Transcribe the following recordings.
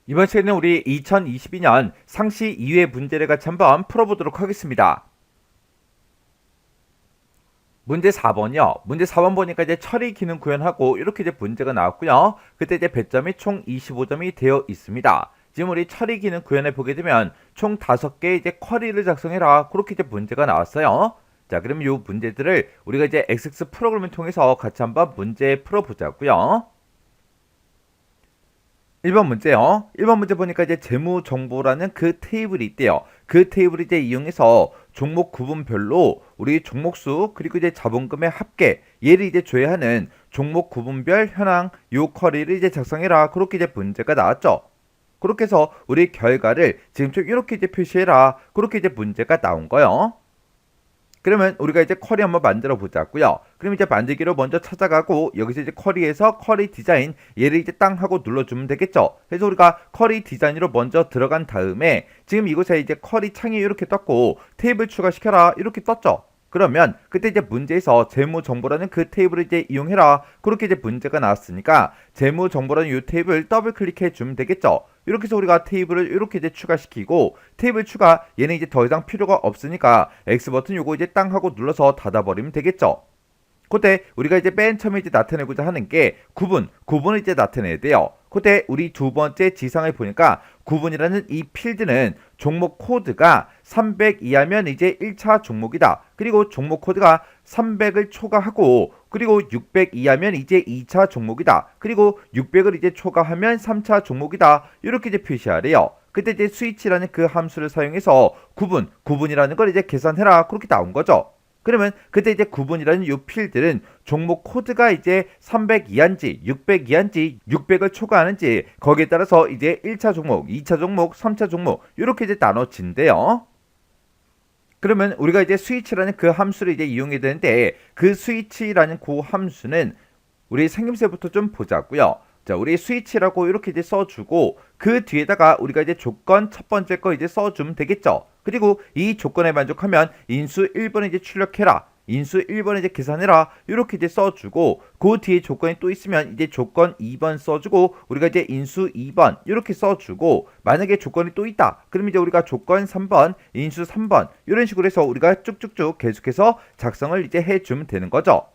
이번 시간에는 우리 2022년 상시 2회 문제를 같이 한번 풀어보도록 하겠습니다. 문제 4번이요. 문제 4번 보니까 이제 처리 기능 구현하고 이렇게 이제 문제가 나왔고요. 그때 이제 배점이 총 25점이 되어 있습니다. 지금 우리 처리 기능 구현해 보게 되면 총 5개의 이제 쿼리를 작성해라. 그렇게 이제 문제가 나왔어요. 자, 그럼 이 문제들을 우리가 이제 XX 프로그램을 통해서 같이 한번 문제 풀어보자고요. 1번 문제요. 1번 문제 보니까 이제 재무정보라는 그 테이블이 있대요. 그 테이블을 이제 이용해서 종목 구분별로 우리 종목수 그리고 이제 자본금의 합계 얘를 이제 줘야 하는 종목 구분별 현황 요 쿼리를 이제 작성해라. 그렇게 이제 문제가 나왔죠. 그렇게 해서 우리 결과를 지금처럼 이렇게 이제 표시해라. 그렇게 이제 문제가 나온 거예요. 그러면 우리가 이제 쿼리 한번 만들어 보자고요. 그럼 이제 만들기로 먼저 찾아가고 여기서 이제 쿼리에서 쿼리 디자인 얘를 이제 땅 하고 눌러주면 되겠죠. 그래서 우리가 쿼리 디자인으로 먼저 들어간 다음에 지금 이곳에 이제 쿼리 창이 이렇게 떴고 테이블 추가시켜라 이렇게 떴죠. 그러면 그때 이제 문제에서 재무정보라는 그 테이블을 이제 이용해라 그렇게 이제 문제가 나왔으니까 재무정보라는 이 테이블 더블 클릭해 주면 되겠죠. 이렇게 해서 우리가 테이블을 이렇게 이제 추가시키고 테이블 추가 얘는 이제 더 이상 필요가 없으니까 X 버튼 요거 이제 땅 하고 눌러서 닫아버리면 되겠죠. 그때 우리가 이제 맨 처음에 이제 나타내고자 하는 게 구분을 이제 나타내야 돼요. 그때 우리 두 번째 지상을 보니까 구분이라는 이 필드는 종목 코드가 300 이하면 이제 1차 종목이다. 그리고 종목 코드가 300을 초과하고 그리고 600 이하면 이제 2차 종목이다. 그리고 600을 이제 초과하면 3차 종목이다. 이렇게 이제 표시하래요. 그때 이제 스위치라는 그 함수를 사용해서 구분이라는 걸 이제 계산해라. 그렇게 나온 거죠. 그러면 그때 이제 구분이라는 이 필드는 종목 코드가 이제 300 이하인지 600 이하인지 600을 초과하는지 거기에 따라서 이제 1차 종목, 2차 종목, 3차 종목 이렇게 이제 나눠진대요. 그러면 우리가 이제 스위치라는 그 함수를 이제 이용해야 되는데 그 스위치라는 그 함수는 우리 생김새부터 좀 보자고요. 자, 우리 스위치라고 이렇게 이제 써주고 그 뒤에다가 우리가 이제 조건 첫 번째 거 이제 써주면 되겠죠. 그리고 이 조건에 만족하면 인수 1번을 이제 출력해라. 인수 1번 이제 계산해라. 이렇게 이제 써주고 그 뒤에 조건이 또 있으면 이제 조건 2번 써주고 우리가 이제 인수 2번 이렇게 써주고 만약에 조건이 또 있다. 그럼 이제 우리가 조건 3번, 인수 3번 이런 식으로 해서 우리가 쭉쭉쭉 계속해서 작성을 이제 해주면 되는 거죠.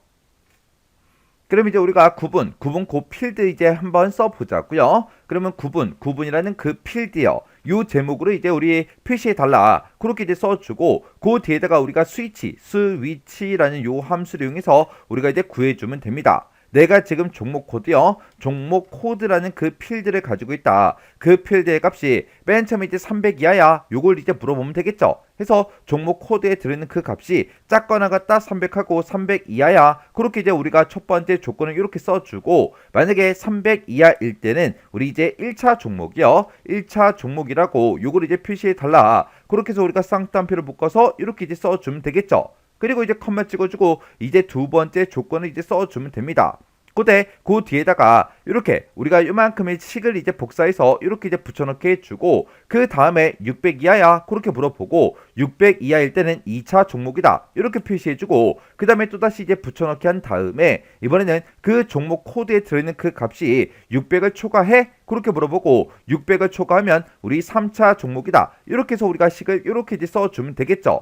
그럼 이제 우리가 구분 그 필드 이제 한번 써보자고요. 그러면 구분이라는 그 필드요. 요 제목으로 이제 우리 표시해 달라. 그렇게 이제 써주고 그 뒤에다가 우리가 스위치라는 요 함수를 이용해서 우리가 이제 구해주면 됩니다. 내가 지금 종목 코드요. 종목 코드라는 그 필드를 가지고 있다. 그 필드의 값이 맨 처음에 이제 300 이하야. 요걸 이제 물어보면 되겠죠. 해서 종목 코드에 들어있는 그 값이 작거나 같다 300하고 300 이하야. 그렇게 이제 우리가 첫 번째 조건을 이렇게 써주고 만약에 300 이하일 때는 우리 이제 1차 종목이요. 1차 종목이라고 요걸 이제 표시해 달라. 그렇게 해서 우리가 쌍따옴표를 묶어서 이렇게 이제 써주면 되겠죠. 그리고 이제 컴마 찍어주고 이제 두 번째 조건을 이제 써주면 됩니다. 그때 그 뒤에다가 이렇게 우리가 이만큼의 식을 이제 복사해서 이렇게 이제 붙여넣게 해주고 그 다음에 600 이하야 그렇게 물어보고 600 이하일 때는 2차 종목이다 이렇게 표시해주고 그 다음에 또다시 이제 붙여넣기 한 다음에 이번에는 그 종목 코드에 들어있는 그 값이 600을 초과해 그렇게 물어보고 600을 초과하면 우리 3차 종목이다 이렇게 해서 우리가 식을 이렇게 이제 써주면 되겠죠.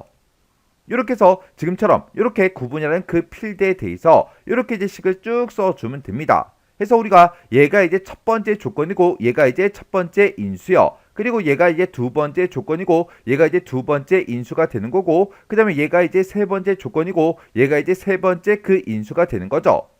이렇게 해서 지금처럼 이렇게 구분이라는 그 필드에 대해서 이렇게 이제 식을 쭉 써주면 됩니다. 해서 우리가 얘가 이제 첫 번째 조건이고 얘가 이제 첫 번째 인수요. 그리고 얘가 이제 두 번째 조건이고 얘가 이제 두 번째 인수가 되는 거고 그 다음에 얘가 이제 세 번째 조건이고 얘가 이제 세 번째 그 인수가 되는 거죠.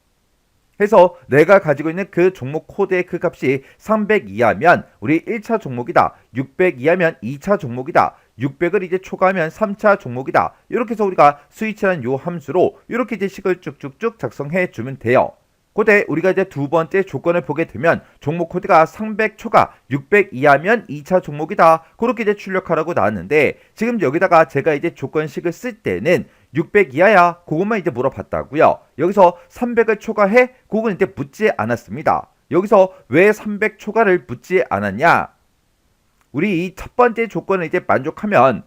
해서 내가 가지고 있는 그 종목 코드의 그 값이 300 이하면 우리 1차 종목이다. 600 이하면 2차 종목이다. 600을 이제 초과하면 3차 종목이다. 이렇게 해서 우리가 스위치라는 요 함수로 이렇게 이제 식을 쭉쭉쭉 작성해 주면 돼요. 그때 우리가 이제 두 번째 조건을 보게 되면 종목 코드가 300 초과 600 이하면 2차 종목이다. 그렇게 이제 출력하라고 나왔는데 지금 여기다가 제가 이제 조건식을 쓸 때는 600 이하야 그것만 이제 물어봤다고요. 여기서 300을 초과해 그건 이제 묻지 않았습니다. 여기서 왜 300 초과를 묻지 않았냐? 우리 이 첫 번째 조건을 이제 만족하면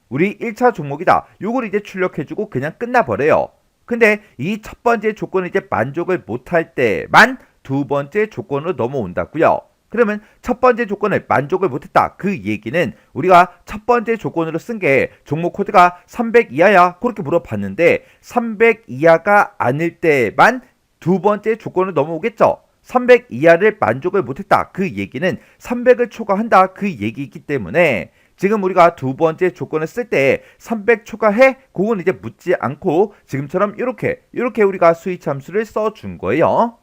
우리 1차 종목이다. 요걸 이제 출력해주고 그냥 끝나버려요. 근데 이 첫 번째 조건을 이제 만족을 못할 때만 두 번째 조건으로 넘어온다고요. 그러면 첫 번째 조건을 만족을 못했다. 그 얘기는 우리가 첫 번째 조건으로 쓴 게 종목 코드가 300 이하야. 그렇게 물어봤는데 300 이하가 아닐 때만 두 번째 조건을 넘어오겠죠. 300 이하를 만족을 못했다. 그 얘기는 300을 초과한다. 그 얘기이기 때문에 지금 우리가 두 번째 조건을 쓸 때 300 초과해? 그건 이제 묻지 않고 지금처럼 이렇게 우리가 수위치 함수를 써준 거예요.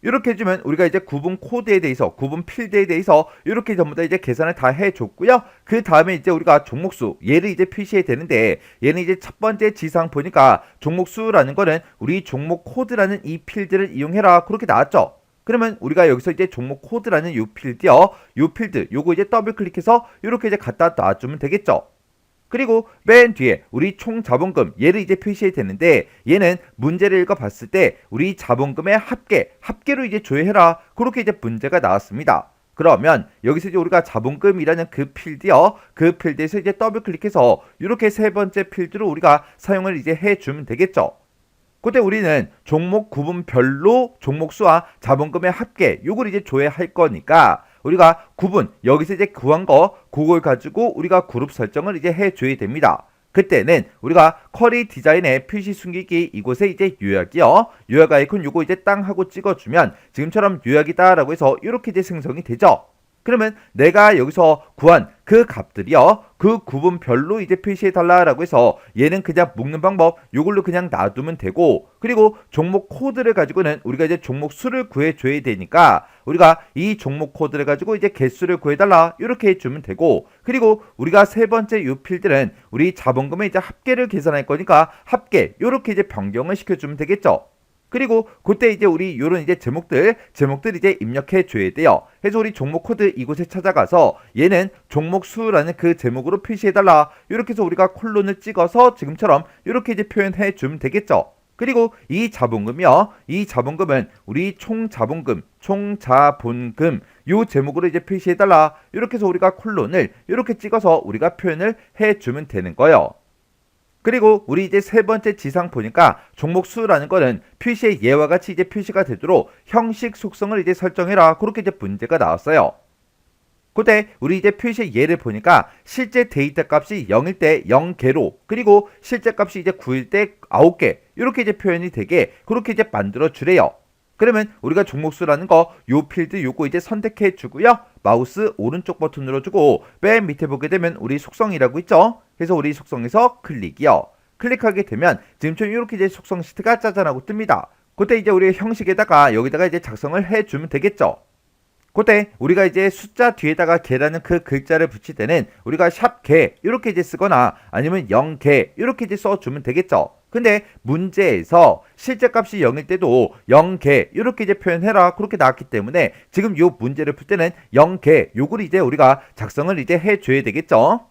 이렇게 해주면 우리가 이제 구분 코드에 대해서, 구분 필드에 대해서 이렇게 전부 다 이제 계산을 다 해줬고요. 그 다음에 이제 우리가 종목수, 얘를 이제 표시해야 되는데, 얘는 이제 첫 번째 지상 보니까 종목수라는 거는 우리 종목 코드라는 이 필드를 이용해라. 그렇게 나왔죠. 그러면 우리가 여기서 이제 종목 코드라는 요 필드요. 요 필드, 요거 이제 더블 클릭해서 이렇게 이제 갖다 놔주면 되겠죠. 그리고 맨 뒤에 우리 총 자본금 얘를 이제 표시해야 되는데 얘는 문제를 읽어봤을 때 우리 자본금의 합계로 이제 조회해라. 그렇게 이제 문제가 나왔습니다. 그러면 여기서 이제 우리가 자본금이라는 그 필드요. 그 필드에서 이제 더블 클릭해서 이렇게 세 번째 필드로 우리가 사용을 이제 해주면 되겠죠. 그때 우리는 종목 구분별로 종목수와 자본금의 합계 요걸 이제 조회할 거니까 우리가 구분 여기서 이제 구한 거 그걸 가지고 우리가 그룹 설정을 이제 해줘야 됩니다. 그때는 우리가 쿼리 디자인의 표시 숨기기 이곳에 이제 요약이요. 요약 아이콘 요거 이제 땅 하고 찍어주면 지금처럼 요약이다라고 해서 이렇게 이제 생성이 되죠. 그러면 내가 여기서 구한 그 값들이요. 그 구분별로 이제 표시해달라라고 해서 얘는 그냥 묶는 방법 요걸로 그냥 놔두면 되고 그리고 종목 코드를 가지고는 우리가 이제 종목 수를 구해줘야 되니까 우리가 이 종목 코드를 가지고 이제 개수를 구해달라 이렇게 해주면 되고 그리고 우리가 세 번째 요 필드는 우리 자본금의 이제 합계를 계산할 거니까 합계 요렇게 이제 변경을 시켜주면 되겠죠. 그리고 그때 이제 우리 요런 이제 제목들 이제 입력해 줘야 돼요. 그래서 우리 종목 코드 이곳에 찾아가서 얘는 종목 수라는 그 제목으로 표시해 달라. 이렇게 해서 우리가 콜론을 찍어서 지금처럼 이렇게 이제 표현해 주면 되겠죠. 그리고 이 자본금이요. 이 자본금은 우리 총 자본금 요 제목으로 이제 표시해 달라. 이렇게 해서 우리가 콜론을 이렇게 찍어서 우리가 표현을 해 주면 되는 거예요. 그리고 우리 이제 세 번째 지상 보니까 종목수라는 거는 표시의 예와 같이 이제 표시가 되도록 형식 속성을 이제 설정해라. 그렇게 이제 문제가 나왔어요. 그때 우리 이제 표시의 예를 보니까 실제 데이터 값이 0일 때 0개로 그리고 실제 값이 이제 9일 때 9개 이렇게 이제 표현이 되게 그렇게 이제 만들어 주래요. 그러면 우리가 종목수라는 거 요 필드 요거 이제 선택해 주고요. 마우스 오른쪽 버튼 눌러주고 맨 밑에 보게 되면 우리 속성이라고 있죠. 그래서 우리 속성에서 클릭이요. 클릭하게 되면 지금처럼 이렇게 이제 속성 시트가 짜잔하고 뜹니다. 그때 이제 우리 형식에다가 여기다가 이제 작성을 해주면 되겠죠. 그때 우리가 이제 숫자 뒤에다가 개라는 그 글자를 붙일 때는 우리가 샵 개 이렇게 이제 쓰거나 아니면 0개 이렇게 이제 써주면 되겠죠. 근데 문제에서 실제 값이 0일 때도 0개 이렇게 이제 표현해라 그렇게 나왔기 때문에 지금 요 문제를 풀 때는 0개 요걸 이제 우리가 작성을 이제 해줘야 되겠죠.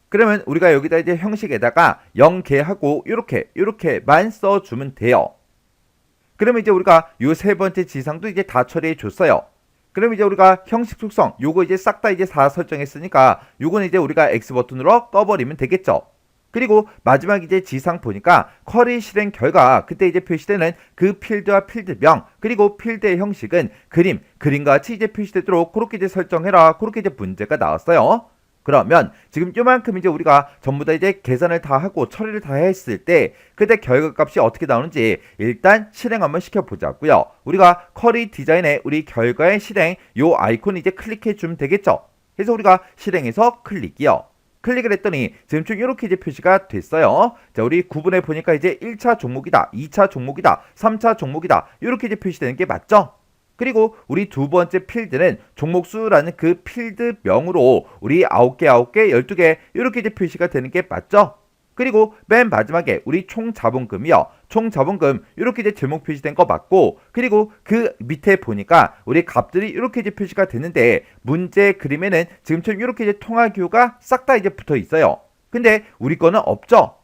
그러면 우리가 여기다 이제 형식에다가 0개 하고 이렇게만 써주면 돼요. 그러면 이제 우리가 요 세 번째 지상도 이제 다 처리해 줬어요. 그럼 이제 우리가 형식 속성 요거 이제 싹 다 이제 다 설정했으니까 요거는 이제 우리가 X 버튼으로 꺼버리면 되겠죠. 그리고 마지막 이제 지상 보니까 쿼리 실행 결과 그때 이제 표시되는 그 필드와 필드명 그리고 필드의 형식은 그림과 같이 이제 표시되도록 그렇게 이제 설정해라 그렇게 이제 문제가 나왔어요. 그러면 지금 요만큼 이제 우리가 전부 다 이제 계산을 다 하고 처리를 다 했을 때 그때 결과값이 어떻게 나오는지 일단 실행 한번 시켜보자고요. 우리가 쿼리 디자인에 우리 결과의 실행 요 아이콘 이제 클릭해 주면 되겠죠. 그래서 우리가 실행해서 클릭이요. 클릭을 했더니 지금 좀 이렇게 이제 표시가 됐어요. 자, 우리 구분해 보니까 이제 1차 종목이다, 2차 종목이다, 3차 종목이다 이렇게 이제 표시되는 게 맞죠? 그리고 우리 두 번째 필드는 종목수라는 그 필드명으로 우리 9개, 12개 이렇게 이제 표시가 되는 게 맞죠? 그리고 맨 마지막에 우리 총 자본금이요. 총 자본금 이렇게 이제 제목 표시된 거 맞고 그리고 그 밑에 보니까 우리 값들이 이렇게 이제 표시가 되는데 문제 그림에는 지금처럼 이렇게 이제 통화기호가 싹 다 이제 붙어 있어요. 근데 우리 거는 없죠?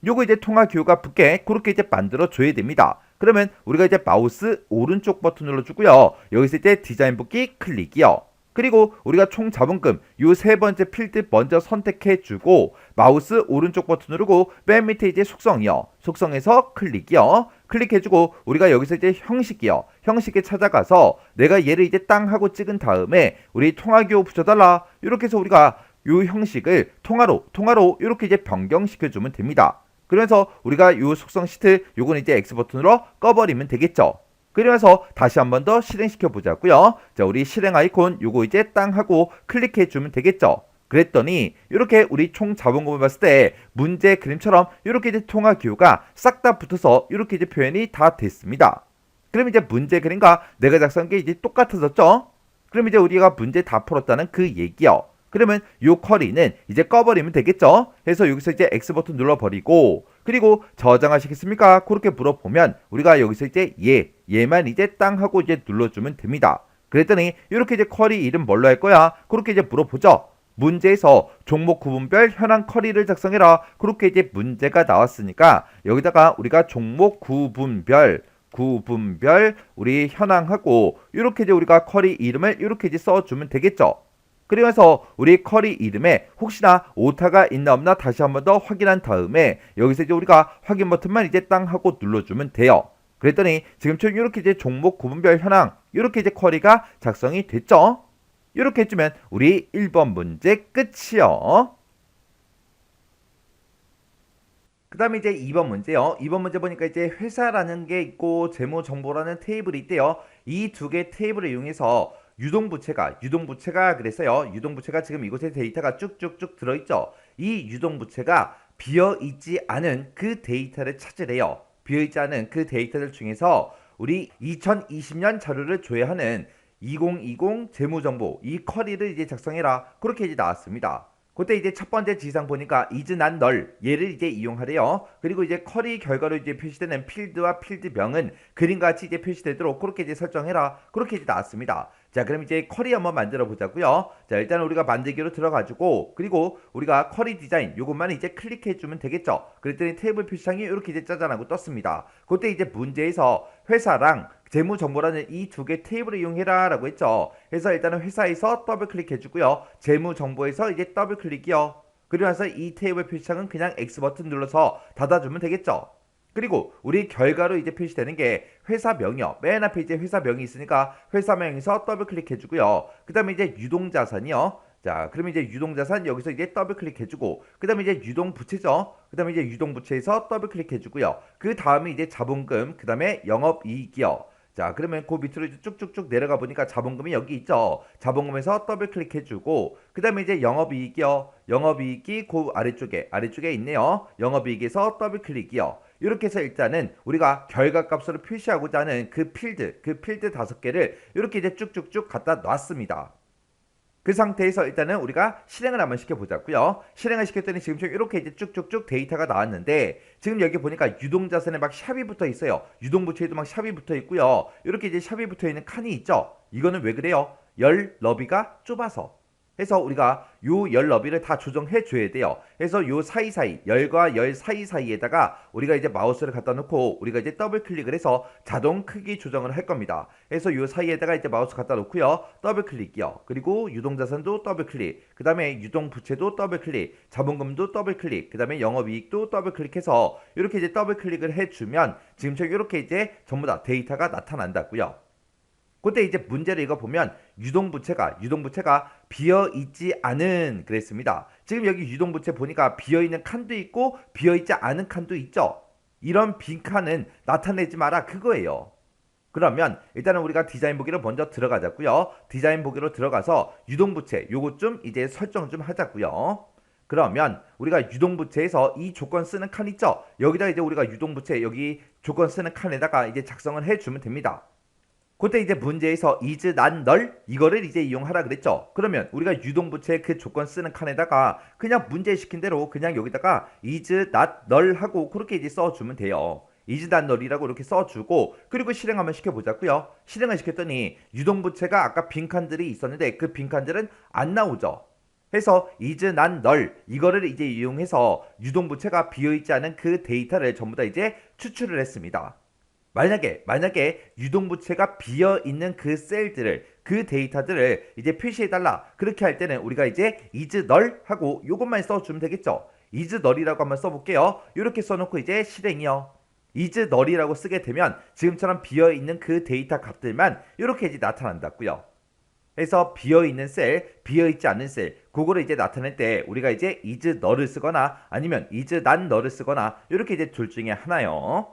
요거 이제 통화기호가 붙게 그렇게 이제 만들어 줘야 됩니다. 그러면 우리가 이제 마우스 오른쪽 버튼 눌러주고요. 여기서 이제 디자인 복귀 클릭이요. 그리고 우리가 총 잡음금 요 세 번째 필드 먼저 선택해주고 마우스 오른쪽 버튼 누르고 맨 밑에 이제 속성이요. 속성에서 클릭이요. 클릭해주고 우리가 여기서 이제 형식이요. 형식에 찾아가서 내가 얘를 이제 땅 하고 찍은 다음에 우리 통화기호 붙여달라. 이렇게 해서 우리가 요 형식을 통화로 이렇게 이제 변경시켜주면 됩니다. 그러면서 우리가 요 속성 시트 요건 이제 X 버튼으로 꺼버리면 되겠죠. 그러면서 다시 한 번 더 실행시켜 보자고요. 자, 우리 실행 아이콘 요거 이제 땅 하고 클릭해 주면 되겠죠. 그랬더니 이렇게 우리 총 잡음금을 봤을 때 문제 그림처럼 이렇게 이제 통화 기호가 싹 다 붙어서 이렇게 이제 표현이 다 됐습니다. 그럼 이제 문제 그림과 내가 작성한 게 이제 똑같아졌죠? 그럼 이제 우리가 문제 다 풀었다는 그 얘기요. 그러면 요 쿼리는 이제 꺼버리면 되겠죠? 해서 여기서 이제 X 버튼 눌러버리고 그리고 저장하시겠습니까? 그렇게 물어보면 우리가 여기서 이제 얘만 이제 땅 하고 이제 눌러주면 됩니다. 그랬더니 이렇게 이제 쿼리 이름 뭘로 할 거야? 그렇게 이제 물어보죠. 문제에서 종목 구분별 현황 쿼리를 작성해라. 그렇게 이제 문제가 나왔으니까 여기다가 우리가 종목 구분별 우리 현황하고 이렇게 이제 우리가 쿼리 이름을 이렇게 이제 써주면 되겠죠. 그러면서 우리 쿼리 이름에 혹시나 오타가 있나 없나 다시 한 번 더 확인한 다음에 여기서 이제 우리가 확인 버튼만 이제 땅 하고 눌러주면 돼요. 그랬더니 지금처럼 이렇게 이제 종목 구분별 현황 이렇게 이제 쿼리가 작성이 됐죠. 이렇게 해주면 우리 1번 문제 끝이요. 그 다음에 이제 2번 문제요. 2번 문제 보니까 이제 회사라는 게 있고 재무정보라는 테이블이 있대요. 이 두 개 테이블을 이용해서 유동부채가 그랬어요. 유동부채가 지금 이곳에 데이터가 쭉쭉쭉 들어있죠. 이 유동부채가 비어있지 않은 그 데이터를 찾으래요. 비어있지 않은 그 데이터들 중에서 우리 2020년 자료를 조회하는 2020 재무정보 이 쿼리를 이제 작성해라. 그렇게 이제 나왔습니다. 그때 이제 첫 번째 지상 보니까 is not null 얘를 이제 이용하래요. 그리고 이제 쿼리 결과로 이제 표시되는 필드와 필드명은 그림과 같이 이제 표시되도록 그렇게 이제 설정해라. 그렇게 이제 나왔습니다. 자, 그럼 이제 쿼리 한번 만들어 보자고요. 자, 일단 우리가 만들기로 들어가지고 그리고 우리가 쿼리 디자인 요것만 이제 클릭해 주면 되겠죠. 그랬더니 테이블 표시창이 이렇게 이제 짜잔하고 떴습니다. 그때 이제 문제에서 회사랑 재무정보라는 이 두 개 테이블을 이용해라 라고 했죠. 그래서 일단은 회사에서 더블 클릭해 주고요. 재무정보에서 이제 더블 클릭이요. 그리고 나서 이 테이블 표시창은 그냥 X 버튼 눌러서 닫아주면 되겠죠. 그리고 우리 결과로 이제 표시되는 게 회사명이요. 맨 앞에 이제 회사명이 있으니까 회사명에서 더블 클릭해 주고요. 그 다음에 이제 유동자산이요. 자, 그러면 이제 유동자산 여기서 이제 더블 클릭해주고, 그 다음에 이제 유동부채죠. 그 다음에 이제 유동부채에서 더블 클릭해주고요. 그 다음에 이제 자본금, 그 다음에 영업이익이요. 자, 그러면 그 밑으로 이제 쭉쭉쭉 내려가 보니까 자본금이 여기 있죠. 자본금에서 더블 클릭해주고, 그 다음에 이제 영업이익이요. 영업이익이 그 아래쪽에 있네요. 영업이익에서 더블 클릭이요. 이렇게 해서 일단은 우리가 결과값으로 표시하고자 하는 그 필드 5개를 이렇게 이제 쭉쭉쭉 갖다 놨습니다. 그 상태에서 일단은 우리가 실행을 한번 시켜보자고요. 실행을 시켰더니 지금처럼 이렇게 이제 쭉쭉쭉 데이터가 나왔는데 지금 여기 보니까 유동자산에 막 샵이 붙어 있어요. 유동부채에도 막 샵이 붙어 있고요. 이렇게 이제 샵이 붙어 있는 칸이 있죠. 이거는 왜 그래요? 열 너비가 좁아서. 해서 우리가 요 열 너비를 다 조정해 줘야 돼요. 그래서 요 사이사이 열과 열 사이사이에다가 우리가 이제 마우스를 갖다 놓고 우리가 이제 더블 클릭을 해서 자동 크기 조정을 할 겁니다. 그래서 요 사이에다가 이제 마우스 갖다 놓고요. 더블 클릭이요. 그리고 유동자산도 더블 클릭. 그 다음에 유동부채도 더블 클릭. 자본금도 더블 클릭. 그 다음에 영업이익도 더블 클릭해서 이렇게 이제 더블 클릭을 해주면 지금처럼 이렇게 이제 전부 다 데이터가 나타난다고요. 그때 이제 문제를 읽어보면 유동부채가 비어있지 않은 그랬습니다. 지금 여기 유동부채 보니까 비어있는 칸도 있고 비어있지 않은 칸도 있죠. 이런 빈 칸은 나타내지 마라 그거예요. 그러면 일단은 우리가 디자인 보기로 먼저 들어가자고요. 디자인 보기로 들어가서 유동부채 요것 좀 이제 설정 좀 하자고요. 그러면 우리가 유동부채에서 이 조건 쓰는 칸 있죠. 여기다 이제 우리가 유동부채 여기 조건 쓰는 칸에다가 이제 작성을 해주면 됩니다. 그때 이제 문제에서 is not null 이거를 이제 이용하라 그랬죠. 그러면 우리가 유동부채 그 조건 쓰는 칸에다가 그냥 문제 시킨 대로 그냥 여기다가 is not null 하고 그렇게 이제 써주면 돼요. is not null이라고 이렇게 써주고 그리고 실행 한번 시켜보자고요. 실행을 시켰더니 유동부채가 아까 빈칸들이 있었는데 그 빈칸들은 안 나오죠. 해서 is not null 이거를 이제 이용해서 유동부채가 비어있지 않은 그 데이터를 전부 다 이제 추출을 했습니다. 만약에 유동부채가 비어 있는 그 셀들을 그 데이터들을 이제 표시해 달라. 그렇게 할 때는 우리가 이제 is null 하고 요것만 써주면 되겠죠. is null이라고 한번 써볼게요. 이렇게 써놓고 이제 실행이요. is null이라고 쓰게 되면 지금처럼 비어 있는 그 데이터 값들만 이렇게 이제 나타난다고요. 그래서 비어있는 셀, 비어있지 않은 셀, 그거를 이제 나타낼 때 우리가 이제 is null을 쓰거나 아니면 is not null을 쓰거나 이렇게 이제 둘 중에 하나요.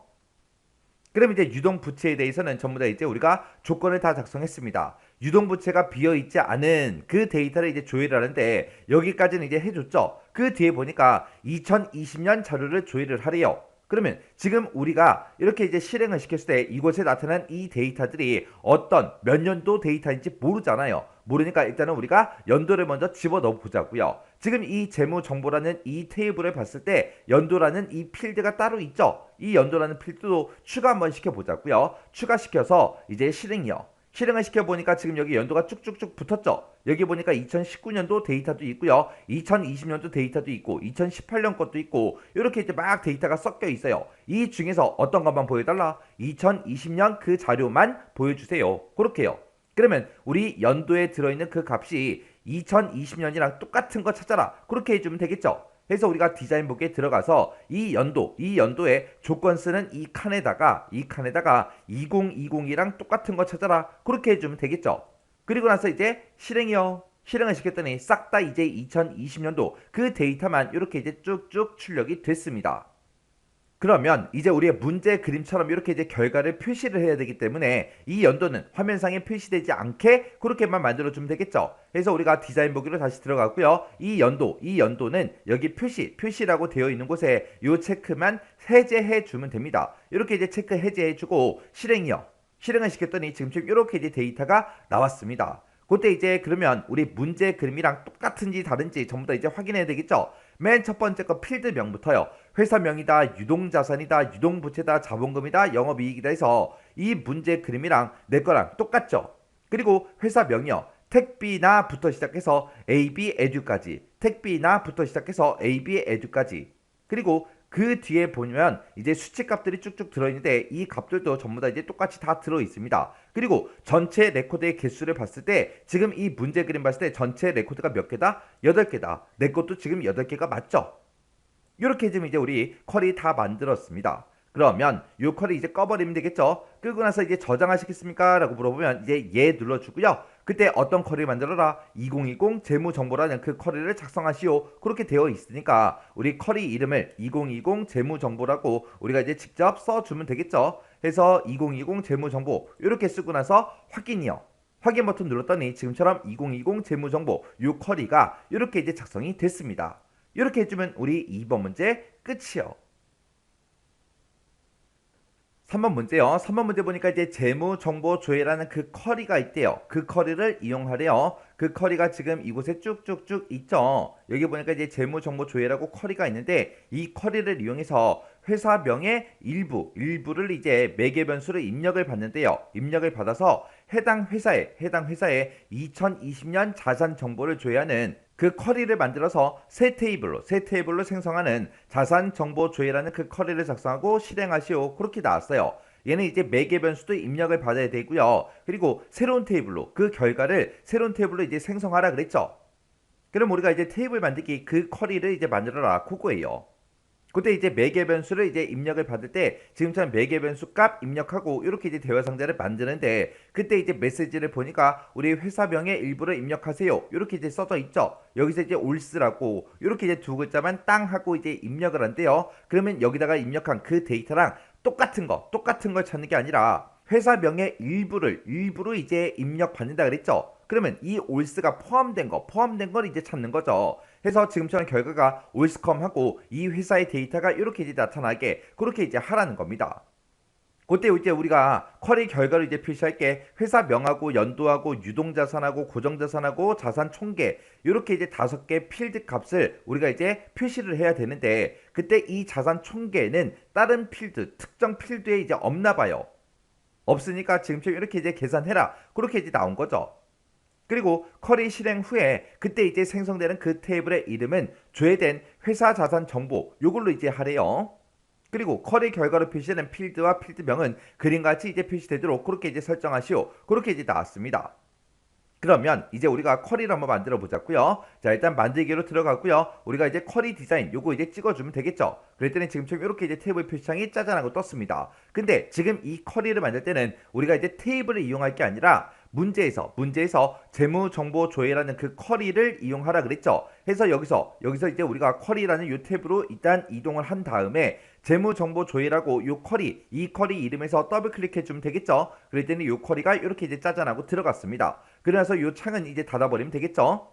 그럼 이제 유동부채에 대해서는 전부 다 이제 우리가 조건을 다 작성했습니다. 유동부채가 비어있지 않은 그 데이터를 이제 조회를 하는데 여기까지는 이제 해줬죠. 그 뒤에 보니까 2020년 자료를 조회를 하래요. 그러면 지금 우리가 이렇게 이제 실행을 시켰을 때 이곳에 나타난 이 데이터들이 어떤 몇 년도 데이터인지 모르잖아요. 모르니까 일단은 우리가 연도를 먼저 집어넣어 보자고요. 지금 이 재무정보라는 이 테이블을 봤을 때 연도라는 이 필드가 따로 있죠. 이 연도라는 필드도 추가 한번 시켜보자고요. 추가시켜서 이제 실행이요. 실행을 시켜보니까 지금 여기 연도가 쭉쭉쭉 붙었죠. 여기 보니까 2019년도 데이터도 있고요. 2020년도 데이터도 있고 2018년 것도 있고 이렇게 이제 막 데이터가 섞여 있어요. 이 중에서 어떤 것만 보여달라? 2020년 그 자료만 보여주세요. 그렇게요. 그러면 우리 연도에 들어있는 그 값이 2020년이랑 똑같은 거 찾아라. 그렇게 해주면 되겠죠. 그래서 우리가 디자인북에 들어가서 이 연도에 조건 쓰는 이 칸에다가 2020이랑 똑같은 거 찾아라. 그렇게 해주면 되겠죠. 그리고 나서 이제 실행이요. 실행을 시켰더니 싹 다 이제 2020년도 그 데이터만 이렇게 이제 쭉쭉 출력이 됐습니다. 그러면 이제 우리의 문제 그림처럼 이렇게 이제 결과를 표시를 해야 되기 때문에 이 연도는 화면상에 표시되지 않게 그렇게만 만들어주면 되겠죠. 그래서 우리가 디자인 보기로 다시 들어가고요. 이 연도는 여기 표시라고 되어 있는 곳에 이 체크만 해제해 주면 됩니다. 이렇게 이제 체크 해제해 주고 실행이요. 실행을 시켰더니 지금 이렇게 이제 데이터가 나왔습니다. 그때 이제 그러면 우리 문제 그림이랑 똑같은지 다른지 전부 다 이제 확인해야 되겠죠. 맨 첫 번째 거 필드명부터요. 회사명이다, 유동자산이다, 유동부채다, 자본금이다, 영업이익이다 해서 이 문제 그림이랑 내 거랑 똑같죠. 그리고 회사명이요. 택비나부터 시작해서 AB 에듀까지, 택비나부터 시작해서 AB 에듀까지. 그리고 그 뒤에 보면 이제 수치값들이 쭉쭉 들어있는데 이 값들도 전부 다 이제 똑같이 다 들어있습니다. 그리고 전체 레코드의 개수를 봤을 때 지금 이 문제 그림 봤을 때 전체 레코드가 몇 개다? 8개다. 내 것도 지금 8개가 맞죠? 이렇게 지금 이제 우리 쿼리 다 만들었습니다. 그러면 이 쿼리 이제 꺼버리면 되겠죠? 끄고 나서 이제 저장하시겠습니까? 라고 물어보면 이제 예 눌러주고요. 그때 어떤 쿼리 만들어라? 2020 재무정보라는 그 쿼리를 작성하시오. 그렇게 되어 있으니까 우리 쿼리 이름을 2020 재무정보라고 우리가 이제 직접 써주면 되겠죠? 해서 2020 재무정보 이렇게 쓰고 나서 확인이요. 확인 버튼 눌렀더니 지금처럼 2020 재무정보 이 쿼리가 이렇게 이제 작성이 됐습니다. 이렇게 해주면 우리 2번 문제 끝이요. 3번 문제요. 3번 문제 보니까 이제 재무정보조회라는 그 쿼리가 있대요. 그 쿼리를 이용하래요. 그 쿼리가 지금 이곳에 쭉쭉쭉 있죠. 여기 보니까 이제 재무정보조회라고 쿼리가 있는데 이 쿼리를 이용해서 회사명의 일부를 이제 매개 변수를 입력을 받는데요. 입력을 받아서 해당 회사에 2020년 자산 정보를 조회하는 그 쿼리를 만들어서 새 테이블로 생성하는 자산 정보 조회라는 그 쿼리를 작성하고 실행하시오. 그렇게 나왔어요. 얘는 이제 매개 변수도 입력을 받아야 되고요. 그리고 새로운 테이블로 그 결과를 새로운 테이블로 이제 생성하라 그랬죠. 그럼 우리가 이제 테이블 만들기 그 쿼리를 이제 만들어라 그거예요. 그때 이제 매개 변수를 이제 입력을 받을 때 지금처럼 매개 변수 값 입력하고 이렇게 이제 대화 상자를 만드는데 그때 이제 메시지를 보니까 우리 회사명의 일부를 입력하세요. 이렇게 이제 써져 있죠. 여기서 이제 올스라고 이렇게 이제 두 글자만 땅 하고 이제 입력을 한대요. 그러면 여기다가 입력한 그 데이터랑 똑같은 걸 찾는 게 아니라 회사명의 일부로 이제 입력받는다 그랬죠. 그러면 이 올스가 포함된 걸 이제 찾는 거죠. 해서 지금처럼 결과가 올스컴하고 이 회사의 데이터가 이렇게 이제 나타나게 그렇게 이제 하라는 겁니다. 그때 이제 우리가 쿼리 결과를 이제 표시할게 회사명하고 연도하고 유동자산하고 고정자산하고 자산 총계 이렇게 이제 5개 필드 값을 우리가 이제 표시를 해야 되는데 그때 이 자산 총계는 다른 필드 특정 필드에 이제 없나 봐요. 없으니까 지금처럼 이렇게 이제 계산해라. 그렇게 이제 나온 거죠. 그리고 쿼리 실행 후에 그때 이제 생성되는 그 테이블의 이름은 조회된 회사 자산 정보 요걸로 이제 하래요. 그리고 쿼리 결과로 표시되는 필드와 필드명은 그림같이 이제 표시되도록 그렇게 이제 설정하시오. 그렇게 이제 나왔습니다. 그러면 이제 우리가 쿼리를 한번 만들어 보자고요. 자, 일단 만들기로 들어가고요. 우리가 이제 쿼리 디자인 요거 이제 찍어주면 되겠죠. 그랬더니 지금처럼 이렇게 이제 테이블 표시창이 짜잔하고 떴습니다. 근데 지금 이 쿼리를 만들 때는 우리가 이제 테이블을 이용할 게 아니라 문제에서 재무 정보 조회라는 그 쿼리를 이용하라 그랬죠. 해서 여기서 이제 우리가 쿼리라는 요 탭으로 일단 이동을 한 다음에 재무 정보 조회라고 요 쿼리, 이 쿼리 이름에서 더블 클릭해 주면 되겠죠. 그랬더니 요 쿼리가 이렇게 이제 짜잔하고 들어갔습니다. 그래서 요 창은 이제 닫아버리면 되겠죠.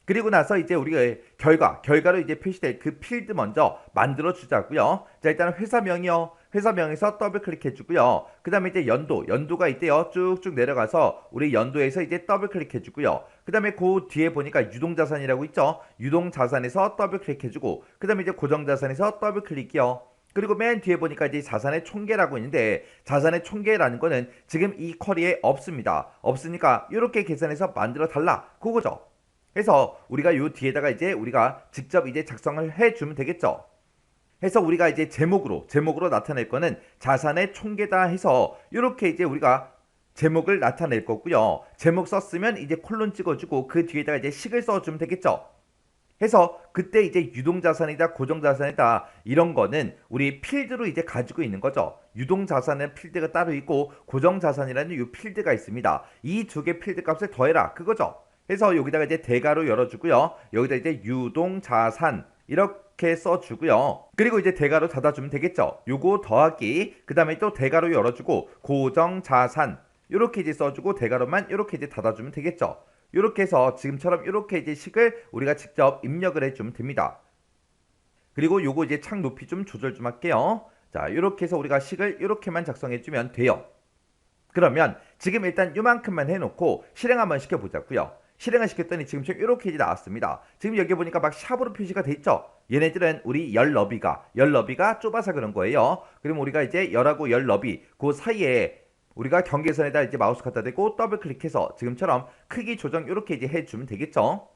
그리고 나서 이제 우리가 결과로 이제 표시될 그 필드 먼저 만들어 주자고요. 자, 일단 회사명이요. 회사명에서 더블 클릭해 주고요. 그 다음에 이제 연도가 있대요. 쭉쭉 내려가서 우리 연도에서 이제 더블 클릭해 주고요. 그 다음에 그 뒤에 보니까 유동자산이라고 있죠. 유동자산에서 더블 클릭해 주고, 그 다음에 이제 고정자산에서 더블 클릭이요. 그리고 맨 뒤에 보니까 이제 자산의 총계라고 있는데, 자산의 총계라는 거는 지금 이 쿼리에 없습니다. 없으니까 이렇게 계산해서 만들어 달라 그거죠. 해서 우리가 요 뒤에다가 이제 우리가 직접 이제 작성을 해주면 되겠죠. 해서 우리가 이제 제목으로 나타낼 거는 자산의 총계다 해서 이렇게 이제 우리가 제목을 나타낼 거고요. 제목 썼으면 이제 콜론 찍어주고 그 뒤에다가 이제 식을 써주면 되겠죠. 해서 그때 이제 유동자산이다 고정자산이다 이런 거는 우리 필드로 이제 가지고 있는 거죠. 유동자산은 필드가 따로 있고 고정자산이라는 이 필드가 있습니다. 이 두 개 필드 값을 더해라 그거죠. 해서 여기다가 이제 대괄호 열어주고요. 여기다 이제 유동자산 이렇게 써주고요. 그리고 이제 대괄호 닫아주면 되겠죠. 요거 더하기 그 다음에 또 대괄호 열어주고 고정자산 이렇게 이제 써주고 대괄호만 이렇게 이제 닫아주면 되겠죠. 이렇게 해서 지금처럼 이렇게 이제 식을 우리가 직접 입력을 해주면 됩니다. 그리고 요거 이제 창 높이 좀 조절 좀 할게요. 자, 이렇게 해서 우리가 식을 이렇게만 작성해주면 돼요. 그러면 지금 일단 요만큼만 해놓고 실행 한번 시켜보자고요. 실행을 시켰더니 지금처럼 이렇게 이제 나왔습니다. 지금 여기 보니까 막 샵으로 표시가 돼 있죠. 얘네들은 우리 열 너비가 좁아서 그런 거예요. 그럼 우리가 이제 열하고 열 너비 그 사이에 우리가 경계선에다 이제 마우스 갖다 대고 더블 클릭해서 지금처럼 크기 조정 이렇게 이제 해주면 되겠죠.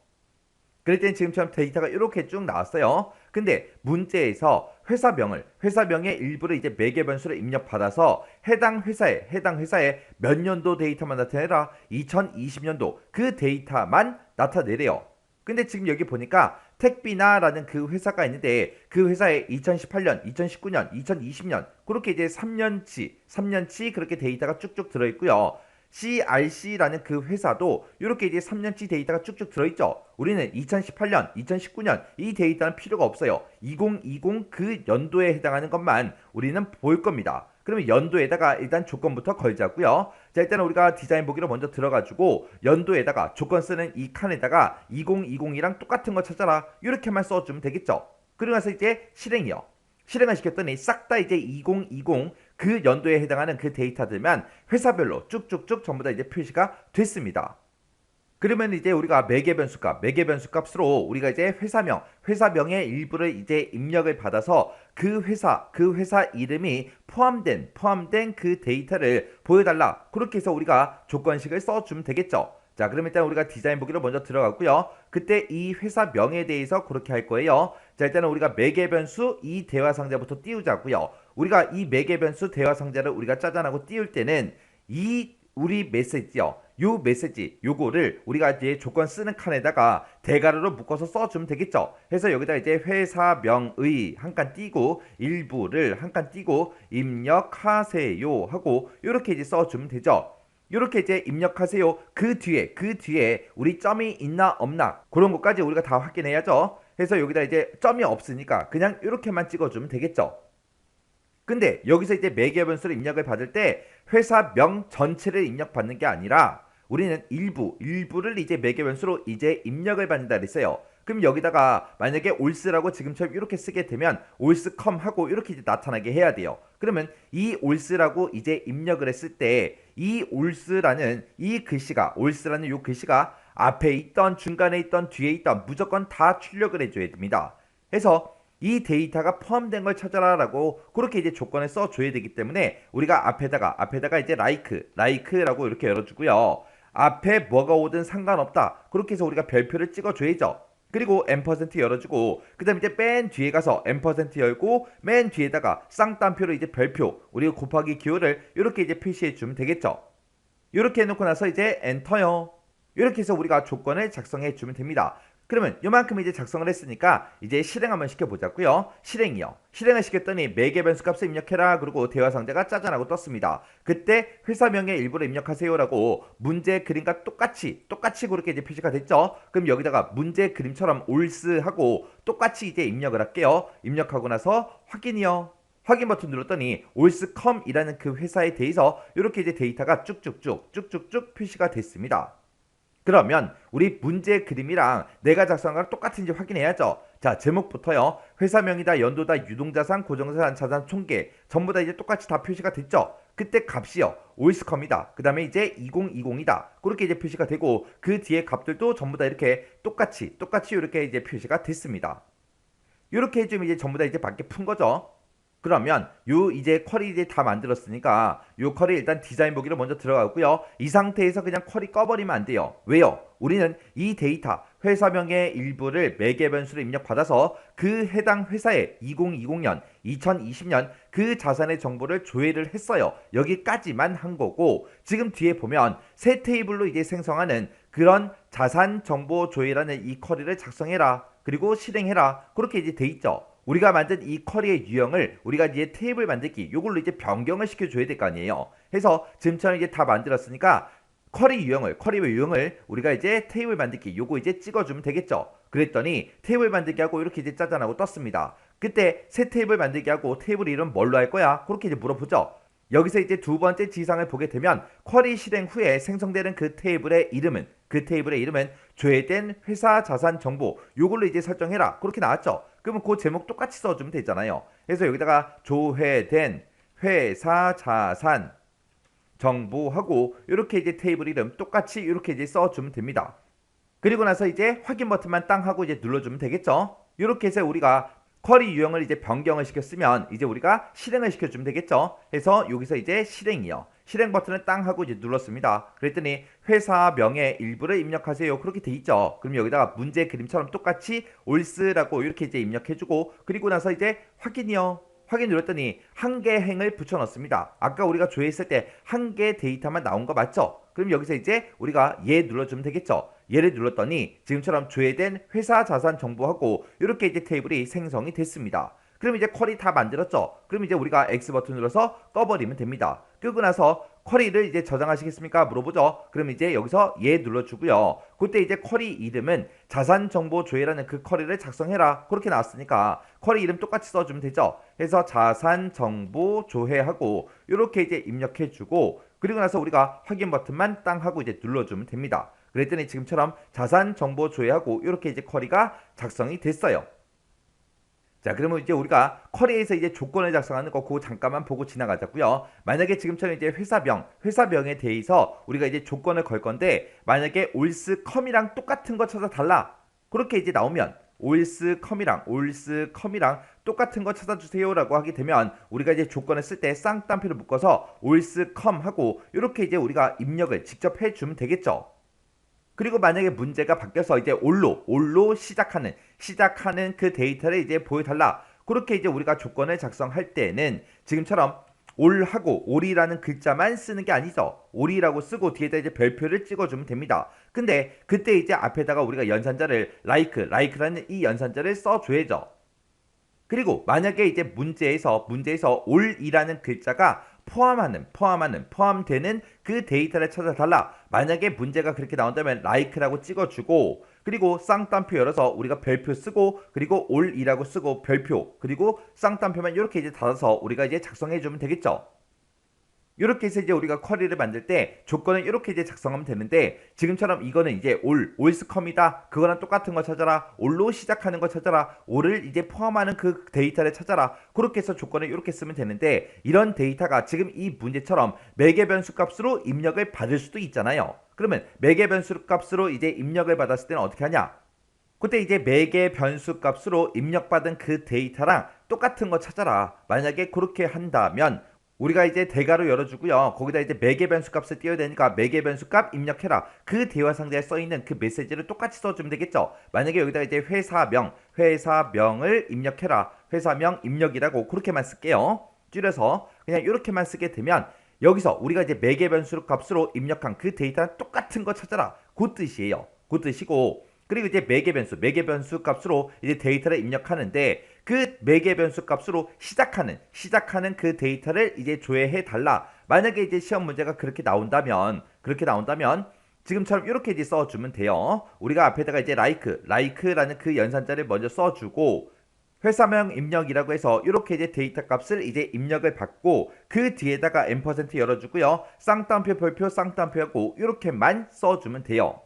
그럴 땐 지금처럼 데이터가 이렇게 쭉 나왔어요. 근데 문제에서 회사명의 일부를 이제 매개 변수로 입력받아서 해당 회사에 몇 년도 데이터만 나타내라. 2020년도 그 데이터만 나타내래요. 근데 지금 여기 보니까 택비나라는 그 회사가 있는데 그 회사에 2018년, 2019년, 2020년 그렇게 이제 3년치 그렇게 데이터가 쭉쭉 들어있고요. CRC라는 그 회사도 이렇게 이제 3년치 데이터가 쭉쭉 들어있죠. 우리는 2018년, 2019년 이 데이터는 필요가 없어요. 2020 그 연도에 해당하는 것만 우리는 볼 겁니다. 그러면 연도에다가 일단 조건부터 걸자고요. 자, 일단 우리가 디자인 보기로 먼저 들어가지고 연도에다가 조건 쓰는 이 칸에다가 2020이랑 똑같은 거 찾아라 이렇게만 써주면 되겠죠. 그러고 나서 이제 실행을 시켰더니 싹 다 이제 2020 그 연도에 해당하는 그 데이터들만 회사별로 쭉쭉쭉 전부 다 이제 표시가 됐습니다. 그러면 이제 우리가 매개 변수 값으로 우리가 이제 회사명의 일부를 이제 입력을 받아서 그 회사 이름이 포함된 그 데이터를 보여달라. 그렇게 해서 우리가 조건식을 써주면 되겠죠. 자, 그럼 일단 우리가 디자인 보기로 먼저 들어가고요. 그때 이 회사명에 대해서 그렇게 할 거예요. 자, 일단은 우리가 매개 변수 이 대화 상자부터 띄우자고요. 우리가 이 매개 변수 대화 상자를 우리가 짜잔하고 띄울 때는 이 우리 메시지요. 요 메시지 요거를 우리가 이제 조건 쓰는 칸에다가 대괄호로 묶어서 써주면 되겠죠. 해서 여기다 이제 회사명의 한 칸 띄고 일부를 한 칸 띄고 입력하세요 하고 이렇게 이제 써주면 되죠. 이렇게 이제 입력하세요. 그 뒤에 우리 점이 있나 없나 그런 것까지 우리가 다 확인해야죠. 해서 여기다 이제 점이 없으니까 그냥 이렇게만 찍어주면 되겠죠. 근데 여기서 이제 매개 변수를 입력을 받을 때 회사명 전체를 입력받는 게 아니라 우리는 일부를 이제 매개 변수로 이제 입력을 받는다 그랬어요. 그럼 여기다가 만약에 올스라고 지금처럼 이렇게 쓰게 되면 올스컴 하고 이렇게 이제 나타나게 해야 돼요. 그러면 이 올스라고 이제 입력을 했을 때 이 올스라는 이 글씨가 앞에 있던 중간에 있던 뒤에 있던 무조건 다 출력을 해줘야 됩니다. 해서 이 데이터가 포함된 걸 찾아라 라고 그렇게 이제 조건을 써줘야 되기 때문에 우리가 앞에다가 이제 like라고 이렇게 열어주고요. 앞에 뭐가 오든 상관없다. 그렇게 해서 우리가 별표를 찍어줘야죠. 그리고 앰퍼센트 열어주고 그 다음에 이제 맨 뒤에 가서 앰퍼센트 열고 맨 뒤에다가 쌍따옴표로 이제 별표 우리가 곱하기 기호를 이렇게 이제 표시해 주면 되겠죠. 이렇게 해놓고 나서 이제 엔터요. 이렇게 해서 우리가 조건을 작성해 주면 됩니다. 그러면 요만큼 이제 작성을 했으니까 이제 실행 한번 시켜보자고요. 실행이요. 실행을 시켰더니 매개 변수 값을 입력해라. 그리고 대화 상자가 짜잔하고 떴습니다. 그때 회사명의 일부를 입력하세요라고 문제 그림과 똑같이 그렇게 이제 표시가 됐죠. 그럼 여기다가 문제 그림처럼 올스하고 똑같이 이제 입력을 할게요. 입력하고 나서 확인이요. 확인 버튼 눌렀더니 올스컴이라는 그 회사에 대해서 이렇게 이제 데이터가 쭉쭉쭉 표시가 됐습니다. 그러면 우리 문제 그림이랑 내가 작성한 거랑 똑같은지 확인해야죠. 자, 제목부터요. 회사명이다, 연도다, 유동자산, 고정자산, 자산 총계 전부 다 이제 똑같이 다 표시가 됐죠. 그때 값이요. 올스컴이다. 그 다음에 이제 2020이다. 그렇게 이제 표시가 되고 그 뒤에 값들도 전부 다 이렇게 똑같이 이렇게 이제 표시가 됐습니다. 이렇게 해주면 이제 전부 다 이제 밖에 푼 거죠. 그러면 요 이제 쿼리 이제 다 만들었으니까 요 쿼리 일단 디자인 보기로 먼저 들어가고요. 이 상태에서 그냥 쿼리 꺼버리면 안 돼요. 왜요? 우리는 이 데이터 회사명의 일부를 매개 변수로 입력받아서 그 해당 회사의 2020년, 2020년 그 자산의 정보를 조회를 했어요. 여기까지만 한 거고 지금 뒤에 보면 새 테이블로 이제 생성하는 그런 자산 정보 조회라는 이 쿼리를 작성해라. 그리고 실행해라. 그렇게 이제 돼 있죠. 우리가 만든 이 쿼리의 유형을 우리가 이제 테이블 만들기 요걸로 이제 변경을 시켜줘야 될 거 아니에요. 해서 지금처럼 이제 다 만들었으니까 쿼리의 유형을 우리가 이제 테이블 만들기 요거 이제 찍어주면 되겠죠. 그랬더니 테이블 만들기 하고 이렇게 이제 짜잔하고 떴습니다. 그때 새 테이블 만들기 하고 테이블 이름 뭘로 할 거야? 그렇게 이제 물어보죠. 여기서 이제 두 번째 지상을 보게 되면 쿼리 실행 후에 생성되는 그 테이블의 이름은 조회된 회사 자산 정보 요걸로 이제 설정해라. 그렇게 나왔죠. 그러면 그 제목 똑같이 써주면 되잖아요. 그래서 여기다가 조회된 회사 자산 정보하고 이렇게 이제 테이블 이름 똑같이 이렇게 이제 써주면 됩니다. 그리고 나서 이제 확인 버튼만 땅 하고 이제 눌러주면 되겠죠. 이렇게 해서 우리가 쿼리 유형을 이제 변경을 시켰으면 이제 우리가 실행을 시켜주면 되겠죠. 해서 여기서 이제 실행이요. 실행 버튼을 땅 하고 이제 눌렀습니다. 그랬더니 회사명의 일부를 입력하세요. 그렇게 돼 있죠. 그럼 여기다가 문제 그림처럼 똑같이 올스라고 이렇게 이제 입력해주고 그리고 나서 이제 확인이요. 확인 눌렀더니 한 개 행을 붙여 넣습니다. 아까 우리가 조회했을 때 한 개 데이터만 나온 거 맞죠? 그럼 여기서 이제 우리가 얘 눌러주면 되겠죠. 얘를 눌렀더니 지금처럼 조회된 회사 자산 정보하고 이렇게 이제 테이블이 생성이 됐습니다. 그럼 이제 쿼리 다 만들었죠. 그럼 이제 우리가 X 버튼 눌러서 꺼버리면 됩니다. 끄고 나서 쿼리를 이제 저장하시겠습니까? 물어보죠. 그럼 이제 여기서 얘 눌러주고요. 그때 이제 쿼리 이름은 자산정보 조회라는 그 쿼리를 작성해라. 그렇게 나왔으니까 쿼리 이름 똑같이 써주면 되죠. 그래서 자산정보 조회하고 이렇게 이제 입력해주고 그리고 나서 우리가 확인 버튼만 땅 하고 이제 눌러주면 됩니다. 그랬더니 지금처럼 자산정보 조회하고 이렇게 이제 쿼리가 작성이 됐어요. 자, 그러면 이제 우리가 쿼리에서 이제 조건을 작성하는 거 그거 잠깐만 보고 지나가자고요. 만약에 지금처럼 이제 회사명에 대해서 우리가 이제 조건을 걸 건데 만약에 올스컴이랑 똑같은 거 찾아달라. 그렇게 이제 나오면 올스컴이랑 똑같은 거 찾아주세요라고 하게 되면 우리가 이제 조건을 쓸 때 쌍따옴표를 묶어서 올스컴 하고 이렇게 이제 우리가 입력을 직접 해주면 되겠죠. 그리고 만약에 문제가 바뀌어서 이제 올로 시작하는 그 데이터를 이제 보여달라. 그렇게 이제 우리가 조건을 작성할 때는 지금처럼 올이라는 글자만 쓰는 게 아니죠. 올이라고 쓰고 뒤에다 이제 별표를 찍어주면 됩니다. 근데 그때 이제 앞에다가 우리가 연산자를 like라는 이 연산자를 써줘야죠. 그리고 만약에 이제 문제에서 올이라는 글자가 포함되는 그 데이터를 찾아달라. 만약에 문제가 그렇게 나온다면 like라고 찍어주고 그리고 쌍따옴표 열어서 우리가 별표 쓰고 그리고 올이라고 쓰고 별표 그리고 쌍따옴표만 이렇게 이제 닫아서 우리가 이제 작성해주면 되겠죠. 이렇게 해서 이제 우리가 쿼리를 만들 때 조건을 이렇게 이제 작성하면 되는데 지금처럼 이거는 이제 올스컴이다. 그거랑 똑같은 거 찾아라. 올로 시작하는 거 찾아라. 올을 이제 포함하는 그 데이터를 찾아라. 그렇게 해서 조건을 이렇게 쓰면 되는데 이런 데이터가 지금 이 문제처럼 매개 변수 값으로 입력을 받을 수도 있잖아요. 그러면 매개 변수 값으로 이제 입력을 받았을 때는 어떻게 하냐? 그때 이제 매개 변수 값으로 입력받은 그 데이터랑 똑같은 거 찾아라. 만약에 그렇게 한다면 우리가 이제 대괄호 열어주고요. 거기다 이제 매개 변수 값을 띄워야 되니까 매개 변수 값 입력해라. 그 대화 상자에 써있는 그 메시지를 똑같이 써주면 되겠죠. 만약에 여기다 이제 회사명을 입력해라. 회사명 입력이라고 그렇게만 쓸게요. 줄여서 그냥 이렇게만 쓰게 되면 여기서 우리가 이제 매개 변수 값으로 입력한 그 데이터랑 똑같은 거 찾아라. 그 뜻이에요. 그 뜻이고 그리고 이제 매개 변수 값으로 이제 데이터를 입력하는데 그 매개 변수 값으로 시작하는 그 데이터를 이제 조회해 달라. 만약에 이제 시험 문제가 그렇게 나온다면 지금처럼 이렇게 이제 써주면 돼요. 우리가 앞에다가 이제 like라는 그 연산자를 먼저 써주고 회사명 입력이라고 해서 이렇게 이제 데이터 값을 이제 입력을 받고 그 뒤에다가 앰퍼센트 열어주고요. 쌍따옴표 별표 쌍따옴표하고 이렇게만 써주면 돼요.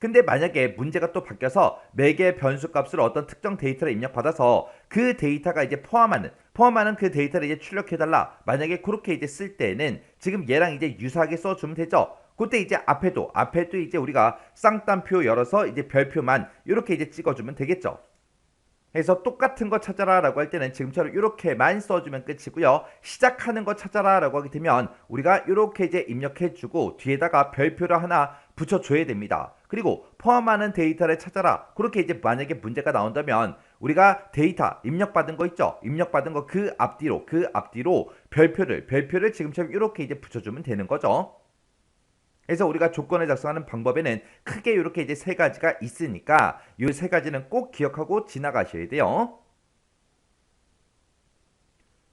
근데 만약에 문제가 또 바뀌어서 매개 변수 값을 어떤 특정 데이터를 입력받아서 그 데이터가 이제 포함하는 그 데이터를 이제 출력해달라. 만약에 그렇게 이제 쓸 때는 지금 얘랑 이제 유사하게 써주면 되죠. 그때 이제 앞에도 이제 우리가 쌍따옴표 열어서 이제 별표만 이렇게 이제 찍어주면 되겠죠. 그래서 똑같은 거 찾아라 라고 할 때는 지금처럼 이렇게만 써주면 끝이고요. 시작하는 거 찾아라 라고 하게 되면 우리가 이렇게 이제 입력해주고 뒤에다가 별표를 하나 붙여줘야 됩니다. 그리고 포함하는 데이터를 찾아라. 그렇게 이제 만약에 문제가 나온다면 우리가 데이터 입력받은 거 있죠? 입력받은 거 그 앞뒤로 별표를 지금처럼 이렇게 이제 붙여주면 되는 거죠. 그래서 우리가 조건을 작성하는 방법에는 크게 이렇게 이제 세 가지가 있으니까 이 세 가지는 꼭 기억하고 지나가셔야 돼요.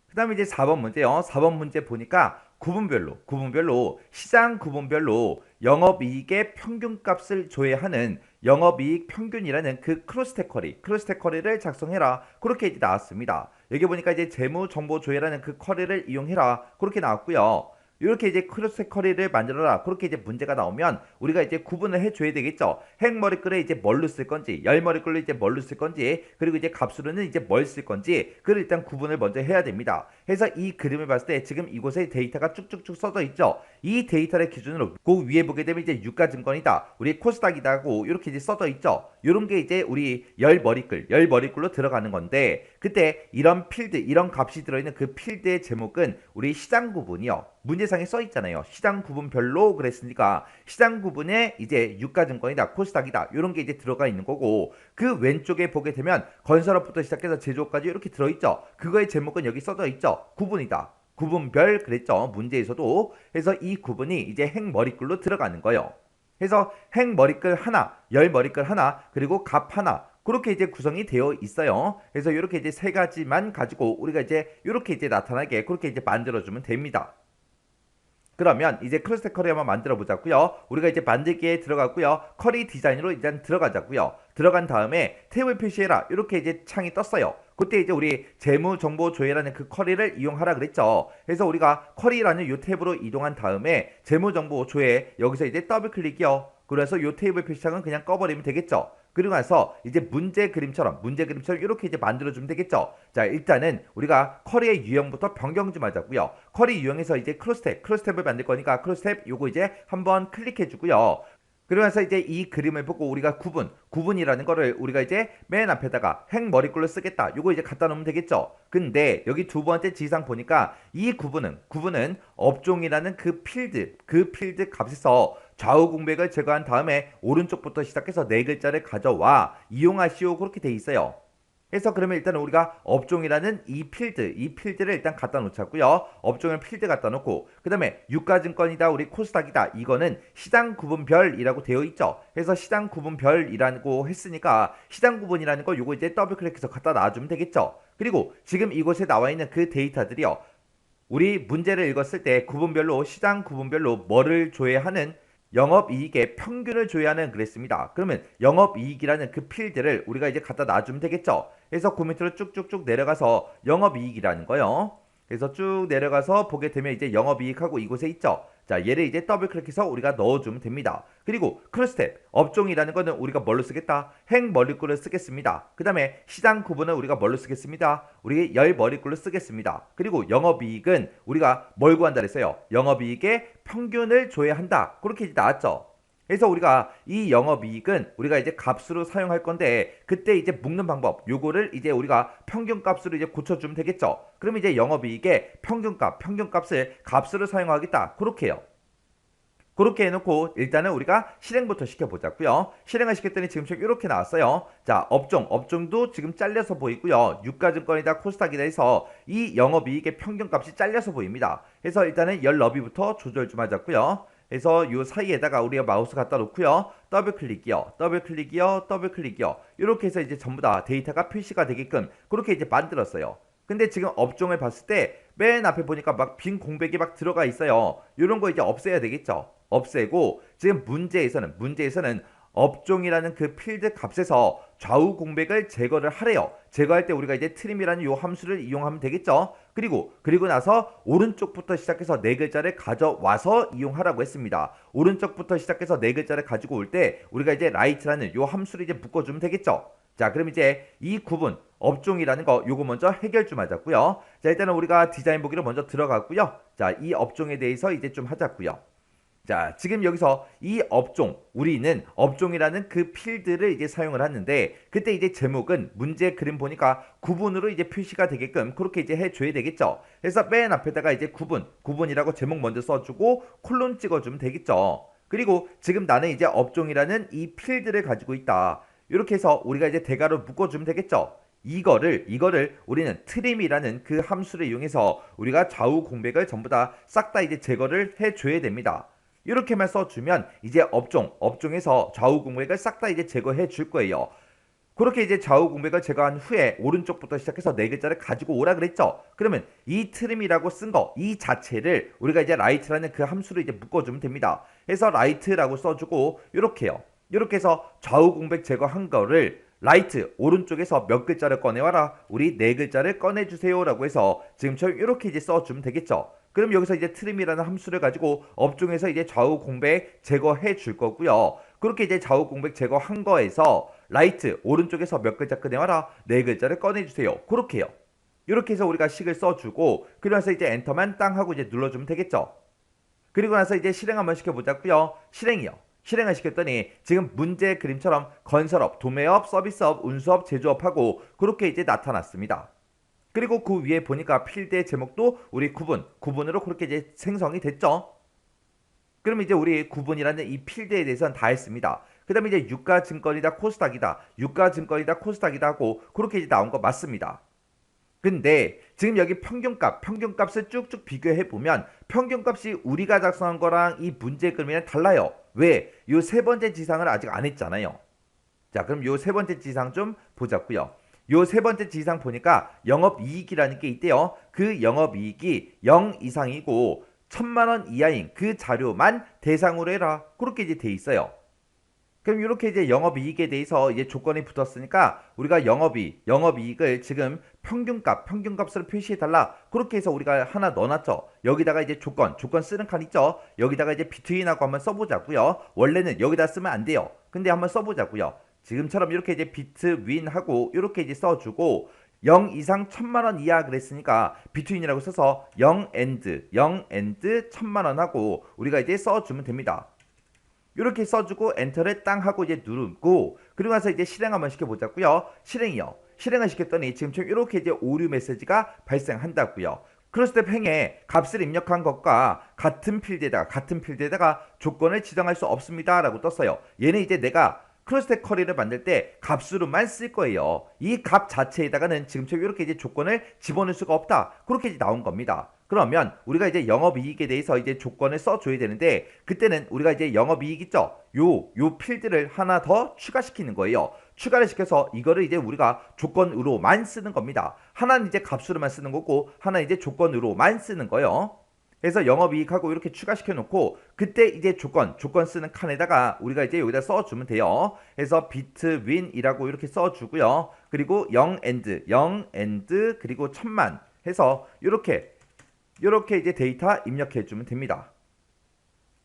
그 다음에 이제 4번 문제요. 4번 문제 보니까 구분별로 시장 구분별로 영업이익의 평균값을 조회하는 영업이익 평균이라는 그 크로스텍 쿼리를 작성해라. 그렇게 이제 나왔습니다. 여기 보니까 이제 재무정보 조회라는 그 쿼리를 이용해라. 그렇게 나왔고요. 이렇게 이제 크로스 쿼리를 만들어라. 그렇게 이제 문제가 나오면 우리가 이제 구분을 해줘야 되겠죠. 행머리글에 이제 뭘로 쓸 건지, 열머리글로 이제 뭘로 쓸 건지, 그리고 이제 값으로는 이제 뭘 쓸 건지, 그걸 일단 구분을 먼저 해야 됩니다. 그래서 이 그림을 봤을 때 지금 이곳에 데이터가 쭉쭉쭉 써져 있죠. 이 데이터를 기준으로 그 위에 보게 되면 이제 유가증권이다, 우리 코스닥이다 하고 이렇게 이제 써져 있죠. 이런 게 이제 우리 열머리글로 들어가는 건데 그때 이런 필드, 이런 값이 들어있는 그 필드의 제목은 우리 시장 구분이요. 문제상에 써 있잖아요. 시장 구분별로 그랬으니까 시장 구분에 이제 유가증권이다, 코스닥이다 이런 게 이제 들어가 있는 거고 그 왼쪽에 보게 되면 건설업부터 시작해서 제조업까지 이렇게 들어있죠. 그거의 제목은 여기 써져 있죠. 구분이다. 구분별 그랬죠. 문제에서도. 그래서 이 구분이 이제 행머리글로 들어가는 거예요. 그래서 행머리글 하나, 열머리글 하나, 그리고 값 하나 그렇게 이제 구성이 되어 있어요. 그래서 이렇게 이제 세 가지만 가지고 우리가 이제 이렇게 이제 나타나게 그렇게 이제 만들어주면 됩니다. 그러면 이제 크로스텍 쿼리 한번 만들어 보자고요. 우리가 이제 만들기에 들어가고요. 쿼리 디자인으로 일단 들어가자고요. 들어간 다음에 테이블 표시해라. 이렇게 이제 창이 떴어요. 그때 이제 우리 재무정보 조회라는 그 쿼리를 이용하라 그랬죠. 그래서 우리가 쿼리라는 이 탭으로 이동한 다음에 재무정보 조회 여기서 이제 더블 클릭이요. 그래서 이 테이블 표시창은 그냥 꺼버리면 되겠죠. 그리고 나서 이제 문제 그림처럼 이렇게 이제 만들어주면 되겠죠. 자, 일단은 우리가 쿼리의 유형부터 변경 좀 하자고요. 쿼리 유형에서 이제 크로스탭을 만들 거니까 크로스탭 요거 이제 한번 클릭해주고요. 그러면서 이제 이 그림을 보고 우리가 구분이라는 거를 우리가 이제 맨 앞에다가 행머리글로 쓰겠다. 요거 이제 갖다 놓으면 되겠죠. 근데 여기 두 번째 지상 보니까 이 구분은 업종이라는 그 필드 값에서 좌우 공백을 제거한 다음에 오른쪽부터 시작해서 네 글자를 가져와 이용하시오 그렇게 돼 있어요. 그래서 그러면 일단 우리가 업종이라는 이 필드를 일단 갖다 놓자고요. 업종을 필드 갖다 놓고 그 다음에 유가증권이다, 우리 코스닥이다, 이거는 시장 구분별이라고 되어 있죠. 그래서 시장 구분별이라고 했으니까 시장 구분이라는 거 요거 이제 더블 클릭해서 갖다 놔주면 되겠죠. 그리고 지금 이곳에 나와 있는 그 데이터들이요. 우리 문제를 읽었을 때 시장 구분별로 뭐를 조회하는 영업이익의 평균을 조회하는 그랬습니다. 그러면 영업이익이라는 그 필드를 우리가 이제 갖다 놔주면 되겠죠. 그래서 그 밑으로 쭉쭉쭉 내려가서 영업이익이라는 거요. 그래서 쭉 내려가서 보게 되면 이제 영업이익하고 이곳에 있죠. 자, 얘를 이제 더블 클릭해서 우리가 넣어주면 됩니다. 그리고 크로스탭, 업종이라는 거는 우리가 뭘로 쓰겠다? 행머리글을 쓰겠습니다. 그 다음에 시장 구분은 우리가 뭘로 쓰겠습니다? 우리 열머리글로 쓰겠습니다. 그리고 영업이익은 우리가 뭘 구한다 그랬어요? 영업이익의 평균을 조회한다. 그렇게 이제 나왔죠. 그래서 우리가 이 영업이익은 우리가 이제 값으로 사용할 건데 그때 이제 묶는 방법 요거를 이제 우리가 평균값으로 이제 고쳐주면 되겠죠. 그럼 이제 영업이익의 평균값을 값으로 사용하겠다 그렇게 해요. 그렇게 해놓고 일단은 우리가 실행부터 시켜보자고요. 실행을 시켰더니 지금처럼 이렇게 나왔어요. 자, 업종도 지금 잘려서 보이고요. 유가증권이다 코스닥이다 해서 이 영업이익의 평균값이 잘려서 보입니다. 그래서 일단은 열 너비부터 조절 좀 하자고요. 그래서 요 사이에다가 우리가 마우스 갖다 놓고요. 더블클릭이요. 이렇게 해서 이제 전부 다 데이터가 표시가 되게끔 그렇게 이제 만들었어요. 근데 지금 업종을 봤을 때 맨 앞에 보니까 막 빈 공백이 막 들어가 있어요. 이런 거 이제 없애야 되겠죠. 없애고 지금 문제에서는 업종이라는 그 필드 값에서 좌우 공백을 제거를 하래요. 제거할 때 우리가 이제 트림이라는 요 함수를 이용하면 되겠죠. 그리고 나서 오른쪽부터 시작해서 네 글자를 가져와서 이용하라고 했습니다. 오른쪽부터 시작해서 네 글자를 가지고 올 때 우리가 이제 라이트라는 요 함수를 이제 묶어주면 되겠죠. 자, 그럼 이제 이 구분 업종이라는 거 요거 먼저 해결 좀 하자고요. 자, 일단은 우리가 디자인 보기로 먼저 들어갔고요. 자, 이 업종에 대해서 이제 좀 하자고요. 자, 지금 여기서 이 업종, 우리는 업종이라는 그 필드를 이제 사용을 하는데 그때 이제 제목은 문제 그림 보니까 구분으로 이제 표시가 되게끔 그렇게 이제 해줘야 되겠죠. 그래서 맨 앞에다가 이제 구분이라고 제목 먼저 써주고 콜론 찍어주면 되겠죠. 그리고 지금 나는 이제 업종이라는 이 필드를 가지고 있다. 이렇게 해서 우리가 이제 대괄호 묶어주면 되겠죠. 이거를 우리는 트림이라는 그 함수를 이용해서 우리가 좌우 공백을 전부 다 싹 다 이제 제거를 해줘야 됩니다. 이렇게만 써주면 이제 업종에서 좌우 공백을 싹 다 이제 제거해 줄 거예요. 그렇게 이제 좌우 공백을 제거한 후에 오른쪽부터 시작해서 네 글자를 가지고 오라 그랬죠. 그러면 이 트림이라고 쓴 거 이 자체를 우리가 이제 라이트라는 그 함수로 이제 묶어주면 됩니다. 그래서 라이트라고 써주고 이렇게요. 이렇게 해서 좌우 공백 제거한 거를 라이트 오른쪽에서 몇 글자를 꺼내와라 우리 네 글자를 꺼내주세요 라고 해서 지금처럼 이렇게 이제 써주면 되겠죠. 그럼 여기서 이제 트림이라는 함수를 가지고 업종에서 이제 좌우 공백 제거해 줄 거고요. 그렇게 이제 좌우 공백 제거한 거에서 라이트 오른쪽에서 몇 글자 꺼내와라 네 글자를 꺼내주세요. 그렇게 해요. 이렇게 해서 우리가 식을 써주고 그리고 나서 이제 엔터만 땅 하고 이제 눌러주면 되겠죠. 그리고 나서 이제 실행 한번 시켜보자고요. 실행을 시켰더니 지금 문제 그림처럼 건설업, 도매업, 서비스업, 운수업, 제조업하고 그렇게 이제 나타났습니다. 그리고 그 위에 보니까 필드의 제목도 우리 구분으로 그렇게 이제 생성이 됐죠. 그럼 이제 우리 구분이라는 이 필드에 대해서는 다 했습니다. 그 다음에 이제 유가증권이다 코스닥이다 하고 그렇게 이제 나온 거 맞습니다. 근데 지금 여기 평균값을 쭉쭉 비교해보면 평균값이 우리가 작성한 거랑 이 문제 그림이랑 달라요. 왜? 요 세 번째 지상을 아직 안 했잖아요. 자, 그럼 요 세 번째 지상 좀 보자고요. 요 세 번째 지상 보니까 영업이익이라는 게 있대요. 그 영업이익이 0 이상이고 1,000만 원 이하인 그 자료만 대상으로 해라. 그렇게 이제 돼 있어요. 그럼 이렇게 이제 영업이익에 대해서 이제 조건이 붙었으니까 우리가 영업이익을 지금 평균값으로 표시해달라. 그렇게 해서 우리가 하나 넣어놨죠. 여기다가 이제 조건 쓰는 칸 있죠. 여기다가 이제 비트윈하고 한번 써보자고요. 원래는 여기다 쓰면 안 돼요. 근데 한번 써보자고요. 지금처럼 이렇게 이제 비트윈하고 이렇게 이제 써주고 0 이상 1,000만 원 이하 그랬으니까 비트윈이라고 써서 0 and 1,000만 원 하고 우리가 이제 써주면 됩니다. 이렇게 써주고 엔터를 땅 하고 이제 누르고 그리고 나서 이제 실행 한번 시켜보자고요. 실행을 시켰더니 지금처럼 이렇게 이제 오류 메시지가 발생한다고요. 크로스텝 행에 값을 입력한 것과 같은 필드에다가 조건을 지정할 수 없습니다 라고 떴어요. 얘는 이제 내가 크로스텍 쿼리를 만들 때 값으로만 쓸 거예요. 이 값 자체에다가는 지금처럼 이렇게 이제 조건을 집어넣을 수가 없다. 그렇게 이제 나온 겁니다. 그러면 우리가 이제 영업이익에 대해서 이제 조건을 써줘야 되는데 그때는 우리가 이제 영업이익 있죠? 요 필드를 하나 더 추가시키는 거예요. 추가를 시켜서 이거를 이제 우리가 조건으로만 쓰는 겁니다. 하나는 이제 값으로만 쓰는 거고 하나는 이제 조건으로만 쓰는 거예요. 그래서 영업이익하고 이렇게 추가시켜 놓고 그때 이제 조건 쓰는 칸에다가 우리가 이제 여기다 써주면 돼요. 그래서 비트윈이라고 이렇게 써주고요. 그리고 0 and 그리고 1,000만 해서 이렇게 이제 데이터 입력해 주면 됩니다.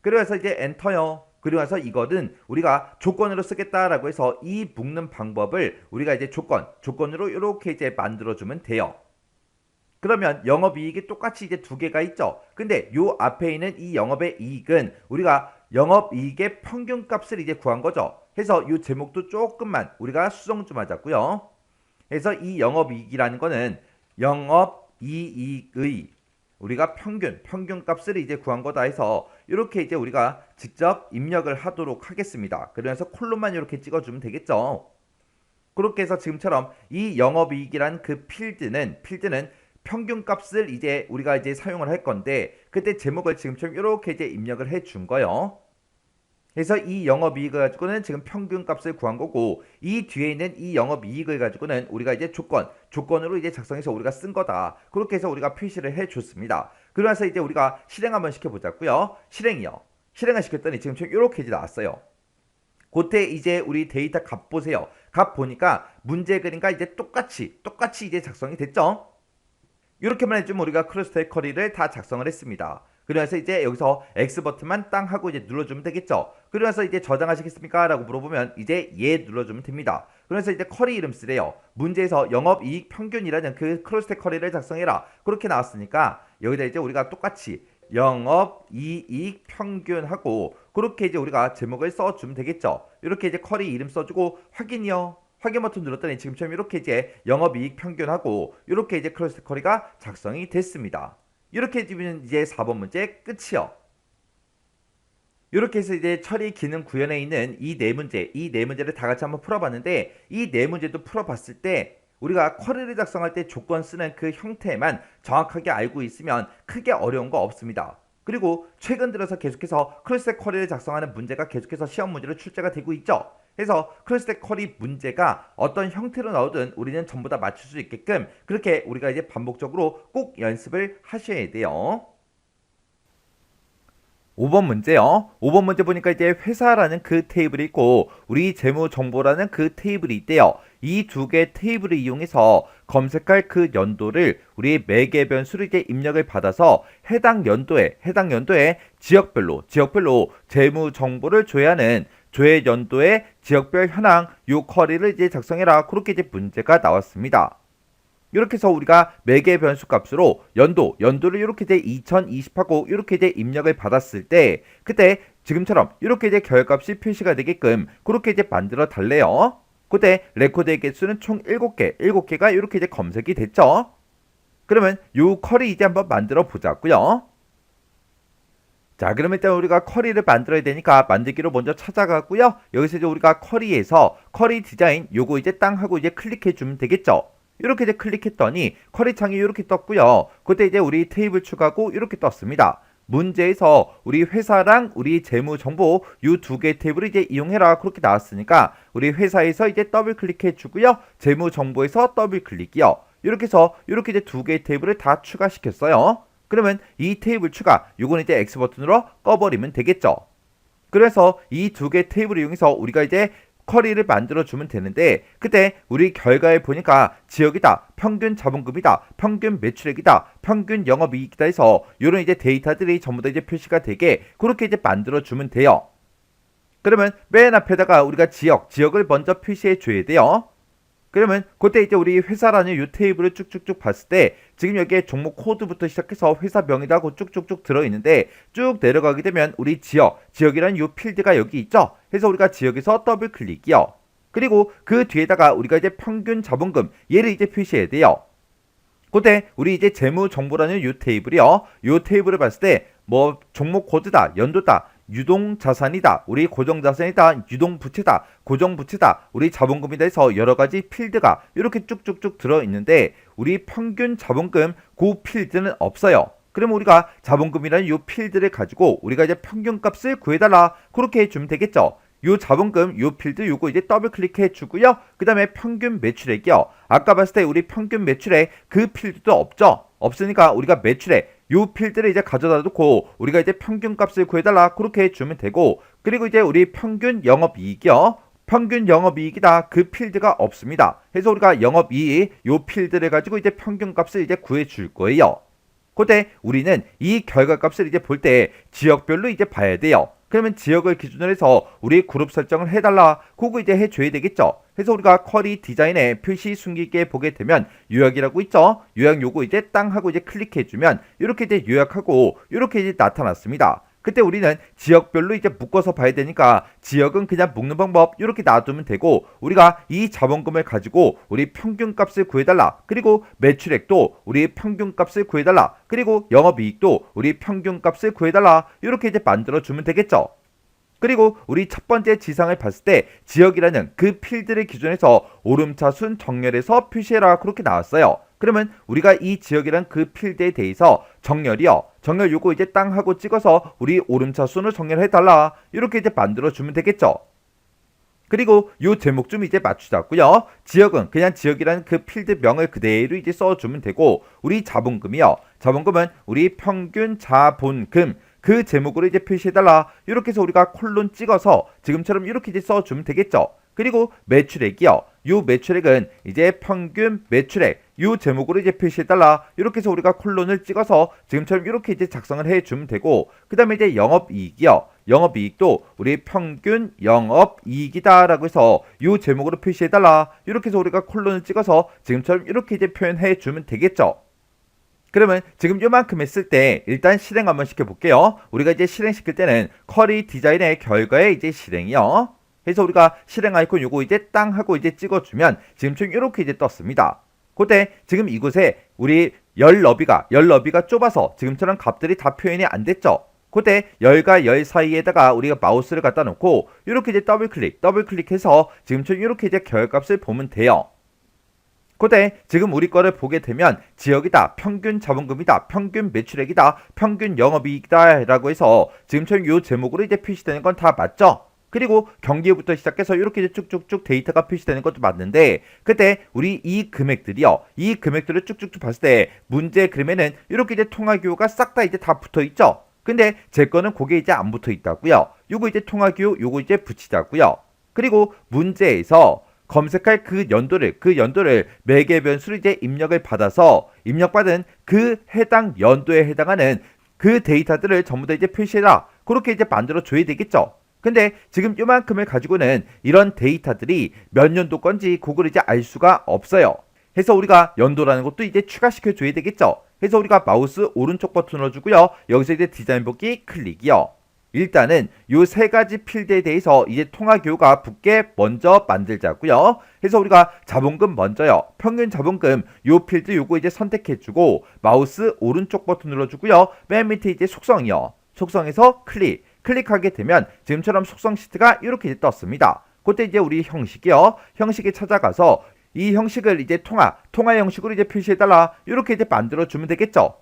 그래서 이제 엔터요. 그리고 나서 이거는 우리가 조건으로 쓰겠다라고 해서 이 묶는 방법을 우리가 이제 조건으로 이렇게 이제 만들어 주면 돼요. 그러면 영업이익이 똑같이 이제 두 개가 있죠. 근데 요 앞에 있는 이 영업의 이익은 우리가 영업이익의 평균값을 이제 구한 거죠. 해서 이 제목도 조금만 우리가 수정 좀 하자고요. 그래서 이 영업이익이라는 거는 영업이익의 우리가 평균값을 이제 구한 거다 해서 이렇게 이제 우리가 직접 입력을 하도록 하겠습니다. 그러면서 콜론만 이렇게 찍어주면 되겠죠. 그렇게 해서 지금처럼 이 영업이익이란 그 필드는 평균값을 이제 우리가 이제 사용을 할 건데 그때 제목을 지금처럼 이렇게 이제 입력을 해 준 거예요. 그래서 이 영업이익을 가지고는 지금 평균값을 구한 거고 이 뒤에 있는 이 영업이익을 가지고는 우리가 이제 조건으로 이제 작성해서 우리가 쓴 거다. 그렇게 해서 우리가 표시를 해 줬습니다. 그러면서 이제 우리가 실행 한번 시켜보자고요. 실행을 시켰더니 지금처럼 이렇게 이제 나왔어요. 그때 이제 우리 데이터 값 보세요. 값 보니까 문제 그림과 이제 똑같이 이제 작성이 됐죠. 이렇게만 해주면 우리가 크로스텍 쿼리를 다 작성을 했습니다. 그래서 이제 여기서 X 버튼만 땅 하고 이제 눌러주면 되겠죠. 그래서 이제 저장하시겠습니까? 라고 물어보면 이제 예 눌러주면 됩니다. 그래서 이제 쿼리 이름 쓰래요. 문제에서 영업이익 평균이라는 그 크로스텍 쿼리를 작성해라. 그렇게 나왔으니까 여기다 이제 우리가 똑같이 영업이익 평균하고 그렇게 이제 우리가 제목을 써주면 되겠죠. 이렇게 이제 쿼리 이름 써주고 확인이요. 확인 버튼 눌렀더니 지금처럼 이렇게 이제 영업이익 평균하고 이렇게 이제 크로스텍 쿼리가 작성이 됐습니다. 이렇게 해주면 이제 4번 문제 끝이요. 이렇게 해서 이제 처리 기능 구현에 있는 이 네 문제를 다 같이 한번 풀어봤는데 이 네 문제도 풀어봤을 때 우리가 쿼리를 작성할 때 조건 쓰는 그 형태만 정확하게 알고 있으면 크게 어려운 거 없습니다. 그리고 최근 들어서 계속해서 크로스텍 쿼리를 작성하는 문제가 계속해서 시험 문제로 출제가 되고 있죠. 그래서 크로스텍 쿼리 문제가 어떤 형태로 나오든 우리는 전부 다 맞출 수 있게끔 그렇게 우리가 이제 반복적으로 꼭 연습을 하셔야 돼요. 5번 문제요. 5번 문제 보니까 이제 회사라는 그 테이블이 있고 우리 재무정보라는 그 테이블이 있대요. 이 두 개 테이블을 이용해서 검색할 그 연도를 우리 매개 변수로 이제 입력을 받아서 해당 연도에 지역별로 재무정보를 조회하는 조회 연도의 지역별 현황 요 쿼리를 이제 작성해라. 그렇게 이제 문제가 나왔습니다. 이렇게 해서 우리가 매개 변수 값으로 연도를 이렇게 이제 2020하고 이렇게 이제 입력을 받았을 때 그때 지금처럼 이렇게 이제 결값이 표시가 되게끔 그렇게 이제 만들어 달래요. 그때 레코드의 개수는 총 7개가 이렇게 이제 검색이 됐죠. 그러면 요 쿼리 이제 한번 만들어 보자고요. 자, 그러면 일단 우리가 쿼리를 만들어야 되니까 만들기로 먼저 찾아가고요. 여기서 이제 우리가 쿼리에서 쿼리 디자인 요거 이제 땅 하고 이제 클릭해 주면 되겠죠. 이렇게 이제 클릭했더니 쿼리 창이 이렇게 떴고요. 그때 이제 우리 테이블 추가고 이렇게 떴습니다. 문제에서 우리 회사랑 우리 재무정보 이 두 개 테이블을 이제 이용해라 그렇게 나왔으니까 우리 회사에서 이제 더블 클릭해 주고요. 재무정보에서 더블 클릭이요. 이렇게 해서 이렇게 이제 두 개의 테이블을 다 추가시켰어요. 그러면 이 테이블 추가 요거는 이제 X 버튼으로 꺼버리면 되겠죠. 그래서 이 두 개 테이블을 이용해서 우리가 이제 쿼리를 만들어 주면 되는데 그때 우리 결과에 보니까 지역이다, 평균 자본금이다, 평균 매출액이다, 평균 영업이익이다 해서 이런 이제 데이터들이 전부 다 이제 표시가 되게 그렇게 이제 만들어 주면 돼요. 그러면 맨 앞에다가 우리가 지역을 먼저 표시해 줘야 돼요. 그러면 그때 이제 우리 회사라는 이 테이블을 쭉쭉쭉 봤을 때 지금 여기에 종목 코드부터 시작해서 회사명이다 하고 쭉쭉쭉 들어있는데 쭉 내려가게 되면 우리 지역이라는 이 필드가 여기 있죠. 그래서 우리가 지역에서 더블 클릭이요. 그리고 그 뒤에다가 우리가 이제 평균 자본금 얘를 이제 표시해야 돼요. 그때 우리 이제 재무정보라는 이 테이블이요. 이 테이블을 봤을 때 뭐 종목 코드다, 연도다, 유동자산이다, 우리 고정자산이다, 유동부채다, 고정부채다, 우리 자본금이다 해서 여러가지 필드가 이렇게 쭉쭉쭉 들어있는데 우리 평균 자본금 그 필드는 없어요. 그럼 우리가 자본금이라는 이 필드를 가지고 우리가 이제 평균값을 구해달라 그렇게 해주면 되겠죠. 요 자본금 요 필드 요거 이제 더블 클릭해 주고요. 그 다음에 평균 매출액이요. 아까 봤을 때 우리 평균 매출액 그 필드도 없죠. 없으니까 우리가 매출액 요 필드를 이제 가져다 놓고 우리가 이제 평균값을 구해달라 그렇게 해주면 되고 그리고 이제 우리 평균 영업이익이요. 평균 영업이익이다 그 필드가 없습니다. 그래서 우리가 영업이익 요 필드를 가지고 이제 평균값을 이제 구해줄 거예요. 그때 우리는 이 결과값을 이제 볼 때 지역별로 이제 봐야 돼요. 그러면 지역을 기준으로 해서 우리 그룹 설정을 해달라 그거 이제 해줘야 되겠죠. 그래서 우리가 쿼리 디자인에 표시 숨기기에 보게 되면 요약이라고 있죠. 요약 요거 이제 땅 하고 이제 클릭해주면 이렇게 이제 요약하고 이렇게 이제 나타났습니다. 그때 우리는 지역별로 이제 묶어서 봐야 되니까 지역은 그냥 묶는 방법 이렇게 놔두면 되고, 우리가 이 자본금을 가지고 우리 평균값을 구해달라, 그리고 매출액도 우리 평균값을 구해달라, 그리고 영업이익도 우리 평균값을 구해달라, 이렇게 이제 만들어주면 되겠죠. 그리고 우리 첫 번째 지상을 봤을 때 지역이라는 그 필드를 기준해서 오름차순 정렬해서 표시해라, 그렇게 나왔어요. 그러면 우리가 이 지역이란 그 필드에 대해서 정렬이요, 정렬 요거 이제 땅하고 찍어서 우리 오름차순을 정렬해달라, 이렇게 이제 만들어주면 되겠죠. 그리고 요 제목 좀 이제 맞추자고요. 지역은 그냥 지역이라는 그 필드명을 그대로 이제 써주면 되고, 우리 자본금이요, 자본금은 우리 평균 자본금 그 제목으로 이제 표시해달라, 이렇게 해서 우리가 콜론 찍어서 지금처럼 이렇게 이제 써주면 되겠죠. 그리고 매출액이요, 요 매출액은 이제 평균 매출액 요 제목으로 이제 표시해달라, 이렇게 해서 우리가 콜론을 찍어서 지금처럼 이렇게 이제 작성을 해주면 되고, 그 다음에 이제 영업이익이요, 영업이익도 우리 평균 영업이익이다 라고 해서 요 제목으로 표시해달라, 이렇게 해서 우리가 콜론을 찍어서 지금처럼 이렇게 이제 표현해주면 되겠죠. 그러면 지금 요만큼 했을 때 일단 실행 한번 시켜볼게요. 우리가 이제 실행시킬 때는 쿼리 디자인의 결과에 이제 실행이요, 해서 우리가 실행 아이콘 요거 이제 땅 하고 이제 찍어주면 지금처럼 이렇게 이제 떴습니다. 그때 지금 이곳에 우리 열 너비가 좁아서 지금처럼 값들이 다 표현이 안 됐죠. 그때 열과 열 사이에다가 우리가 마우스를 갖다 놓고 이렇게 이제 더블 클릭해서 지금처럼 이렇게 이제 결값을 보면 돼요. 그때 지금 우리 거를 보게 되면 지역이다, 평균 자본금이다, 평균 매출액이다, 평균 영업이익이다 라고 해서 지금처럼 요 제목으로 이제 표시되는 건 다 맞죠? 그리고 경기부터 시작해서 이렇게 이제 쭉쭉쭉 데이터가 표시되는 것도 맞는데, 그때 우리 이 금액들이요, 이 금액들을 쭉쭉쭉 봤을 때 문제 그림에는 이렇게 이제 통화기호가 싹 다 이제 다 붙어 있죠. 근데 제 거는 그게 이제 안 붙어 있다고요. 요거 이제 통화기호 요거 이제 붙이자고요. 그리고 문제에서 검색할 그 연도를 매개 변수로 이제 입력을 받아서 입력받은 그 해당 연도에 해당하는 그 데이터들을 전부 다 이제 표시해라, 그렇게 이제 만들어 줘야 되겠죠. 근데 지금 요만큼을 가지고는 이런 데이터들이 몇 년도 건지 그걸 이제 알 수가 없어요. 해서 우리가 연도라는 것도 이제 추가시켜 줘야 되겠죠. 해서 우리가 마우스 오른쪽 버튼 눌러주고요, 여기서 이제 디자인 복귀 클릭이요. 일단은 요 세 가지 필드에 대해서 이제 통화기호가 붙게 먼저 만들자고요. 해서 우리가 자본금 먼저요, 평균 자본금 요 필드 요거 이제 선택해주고 마우스 오른쪽 버튼 눌러주고요, 맨 밑에 이제 속성이요, 속성에서 클릭하게 되면 지금처럼 속성 시트가 이렇게 이제 떴습니다. 그때 이제 우리 형식이요, 형식에 찾아가서 이 형식을 이제 통화 형식으로 이제 표시해달라, 이렇게 이제 만들어주면 되겠죠.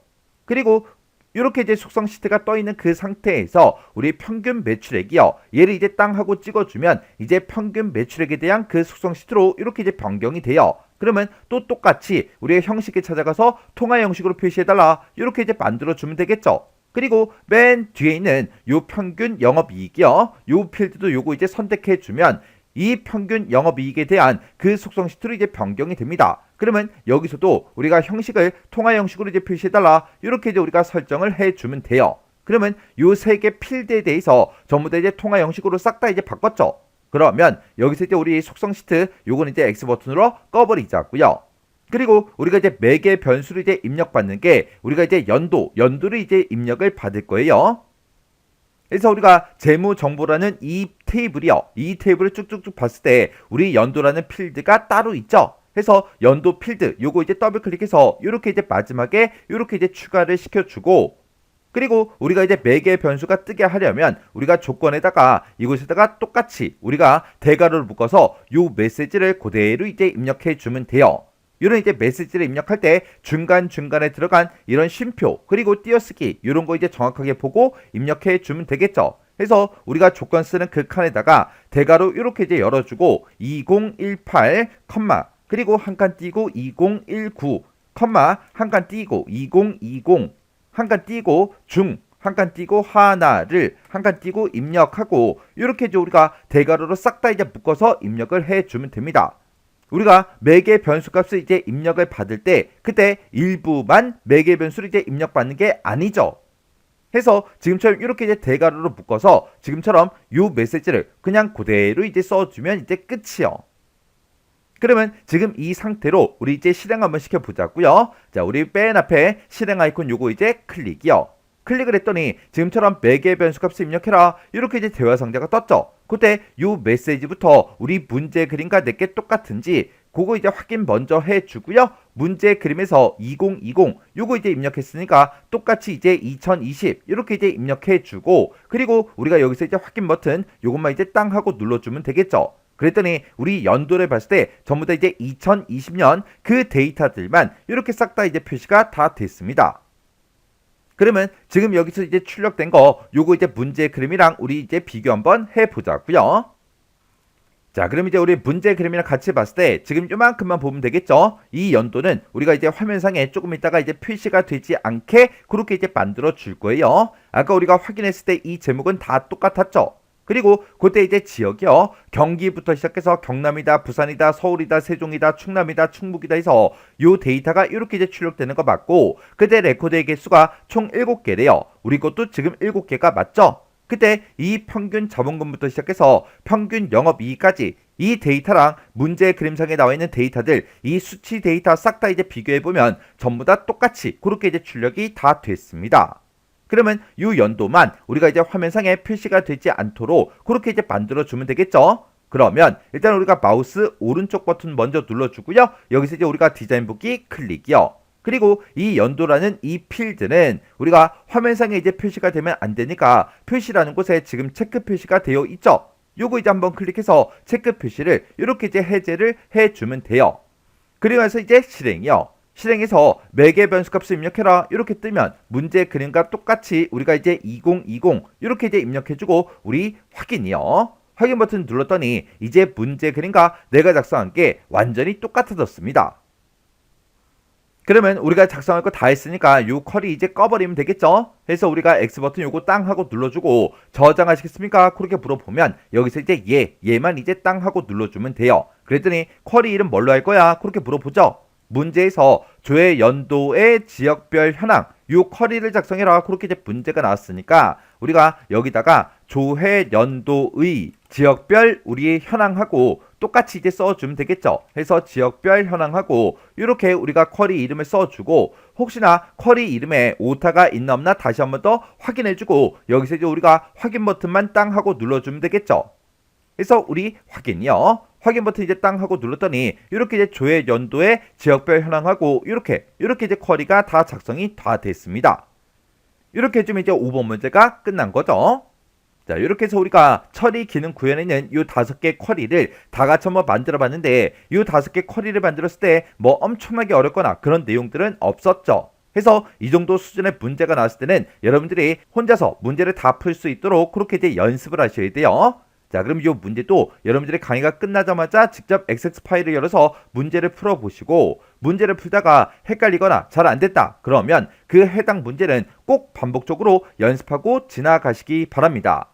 그리고 이렇게 이제 속성 시트가 떠 있는 그 상태에서 우리 평균 매출액이요, 얘를 이제 땅 하고 찍어주면 이제 평균 매출액에 대한 그 속성 시트로 이렇게 이제 변경이 돼요. 그러면 또 똑같이 우리의 형식에 찾아가서 통화 형식으로 표시해달라, 이렇게 이제 만들어주면 되겠죠. 그리고 맨 뒤에 있는 요 평균 영업이익이요, 요 필드도 요거 이제 선택해주면 이 평균 영업이익에 대한 그 속성 시트로 이제 변경이 됩니다. 그러면 여기서도 우리가 형식을 통화 형식으로 이제 표시해달라, 이렇게 이제 우리가 설정을 해주면 돼요. 그러면 요 세 개 필드에 대해서 전부 다 이제 통화 형식으로 싹 다 이제 바꿨죠. 그러면 여기서 이제 우리 속성 시트 요거는 이제 X 버튼으로 꺼버리자고요. 그리고 우리가 이제 매개 변수를 이제 입력받는 게 우리가 이제 연도를 이제 입력을 받을 거예요. 그래서 우리가 재무정보라는 이 테이블이요, 이 테이블을 쭉쭉쭉 봤을 때 우리 연도라는 필드가 따로 있죠. 해서 연도 필드 요거 이제 더블 클릭해서 이렇게 이제 마지막에 이렇게 이제 추가를 시켜주고, 그리고 우리가 이제 매개 변수가 뜨게 하려면 우리가 조건에다가 이곳에다가 똑같이 우리가 대괄호를 묶어서 요 메시지를 그대로 이제 입력해 주면 돼요. 이런 이제 메시지를 입력할 때 중간중간에 들어간 이런 쉼표 그리고 띄어쓰기 이런 거 이제 정확하게 보고 입력해 주면 되겠죠. 그래서 우리가 조건 쓰는 그 칸에다가 대괄호 이렇게 이제 열어주고 2018, 그리고 한 칸 띄고 2019, 한 칸 띄고 2020, 한 칸 띄고 한 칸 띄고 하나를 한 칸 띄고 입력하고, 이렇게 이제 우리가 대괄호로 싹 다 이제 묶어서 입력을 해주면 됩니다. 우리가 매개 변수 값을 이제 입력을 받을 때 그때 일부만 매개 변수를 이제 입력받는 게 아니죠. 해서 지금처럼 이렇게 이제 대괄호로 묶어서 지금처럼 요 메시지를 그냥 그대로 이제 써주면 이제 끝이요. 그러면 지금 이 상태로 우리 이제 실행 한번 시켜보자고요. 자, 우리 맨 앞에 실행 아이콘 요거 이제 클릭이요. 클릭을 했더니 지금처럼 매개 변수값을 입력해라 이렇게 이제 대화 상자가 떴죠. 그때 요 메시지부터 우리 문제 그림과 내게 똑같은지 그거 이제 확인 먼저 해주고요. 문제 그림에서 2020 요거 이제 입력했으니까 똑같이 이제 2020 이렇게 이제 입력해주고, 그리고 우리가 여기서 이제 확인 버튼 요것만 이제 땅 하고 눌러주면 되겠죠. 그랬더니 우리 연도를 봤을 때 전부 다 이제 2020년 그 데이터들만 이렇게 싹 다 이제 표시가 다 됐습니다. 그러면 지금 여기서 이제 출력된 거 요거 이제 문제 그림이랑 우리 이제 비교 한번 해보자고요. 자, 그럼 이제 우리 문제 그림이랑 같이 봤을 때 지금 요만큼만 보면 되겠죠. 이 연도는 우리가 이제 화면상에 조금 있다가 이제 표시가 되지 않게 그렇게 이제 만들어 줄 거예요. 아까 우리가 확인했을 때 이 제목은 다 똑같았죠. 그리고 그때 이제 지역이요, 경기부터 시작해서 경남이다, 부산이다, 서울이다, 세종이다, 충남이다, 충북이다 해서 요 데이터가 이렇게 이제 출력되는 거 맞고, 그때 레코드의 개수가 총 7개래요. 우리 것도 지금 7개가 맞죠? 그때 이 평균 자본금부터 시작해서 평균 영업이익까지 이 데이터랑 문제 그림상에 나와 있는 데이터들, 이 수치 데이터 싹 다 이제 비교해보면 전부 다 똑같이 그렇게 이제 출력이 다 됐습니다. 그러면 이 연도만 우리가 이제 화면상에 표시가 되지 않도록 그렇게 이제 만들어주면 되겠죠? 그러면 일단 우리가 마우스 오른쪽 버튼 먼저 눌러주고요. 여기서 이제 우리가 디자인 보기 클릭이요. 그리고 이 연도라는 이 필드는 우리가 화면상에 이제 표시가 되면 안 되니까 표시라는 곳에 지금 체크 표시가 되어 있죠. 요거 이제 한번 클릭해서 체크 표시를 이렇게 이제 해제를 해주면 돼요. 그리고 나서 이제 실행이요. 실행해서 매개 변수값을 입력해라 이렇게 뜨면 문제 그림과 똑같이 우리가 이제 2020 이렇게 이제 입력해주고 우리 확인이요. 확인 버튼 눌렀더니 이제 문제 그림과 내가 작성한 게 완전히 똑같아졌습니다. 그러면 우리가 작성할 거 다 했으니까 요 컬이 이제 꺼버리면 되겠죠? 해서 우리가 X 버튼 요거 땅 하고 눌러주고 저장하시겠습니까? 그렇게 물어보면 여기서 이제 얘만 이제 땅 하고 눌러주면 돼요. 그랬더니 컬이 이름 뭘로 할 거야? 그렇게 물어보죠? 문제에서 조회 연도의 지역별 현황 요 쿼리를 작성해라 그렇게 이제 문제가 나왔으니까 우리가 여기다가 조회 연도의 지역별 우리의 현황하고 똑같이 이제 써주면 되겠죠. 해서 지역별 현황하고 이렇게 우리가 쿼리 이름을 써주고, 혹시나 쿼리 이름에 오타가 있나 없나 다시 한번 더 확인해주고 여기서 이제 우리가 확인 버튼만 땅 하고 눌러주면 되겠죠. 그래서 우리 확인이요. 확인 버튼 이제 땅 하고 눌렀더니 이렇게 이제 조회 연도의 지역별 현황하고 이렇게 이제 쿼리가 다 작성이 다 됐습니다. 이렇게 해주면 이제 5번 문제가 끝난 거죠. 자, 이렇게 해서 우리가 처리 기능 구현에 있는 이 5개 쿼리를 다 같이 한번 만들어 봤는데 이 5개 쿼리를 만들었을 때 뭐 엄청나게 어렵거나 그런 내용들은 없었죠. 그래서 이 정도 수준의 문제가 나왔을 때는 여러분들이 혼자서 문제를 다 풀 수 있도록 그렇게 이제 연습을 하셔야 돼요. 자, 그럼 이 문제도 여러분들의 강의가 끝나자마자 직접 XX 파일을 열어서 문제를 풀어보시고, 문제를 풀다가 헷갈리거나 잘 안됐다 그러면 그 해당 문제는 꼭 반복적으로 연습하고 지나가시기 바랍니다.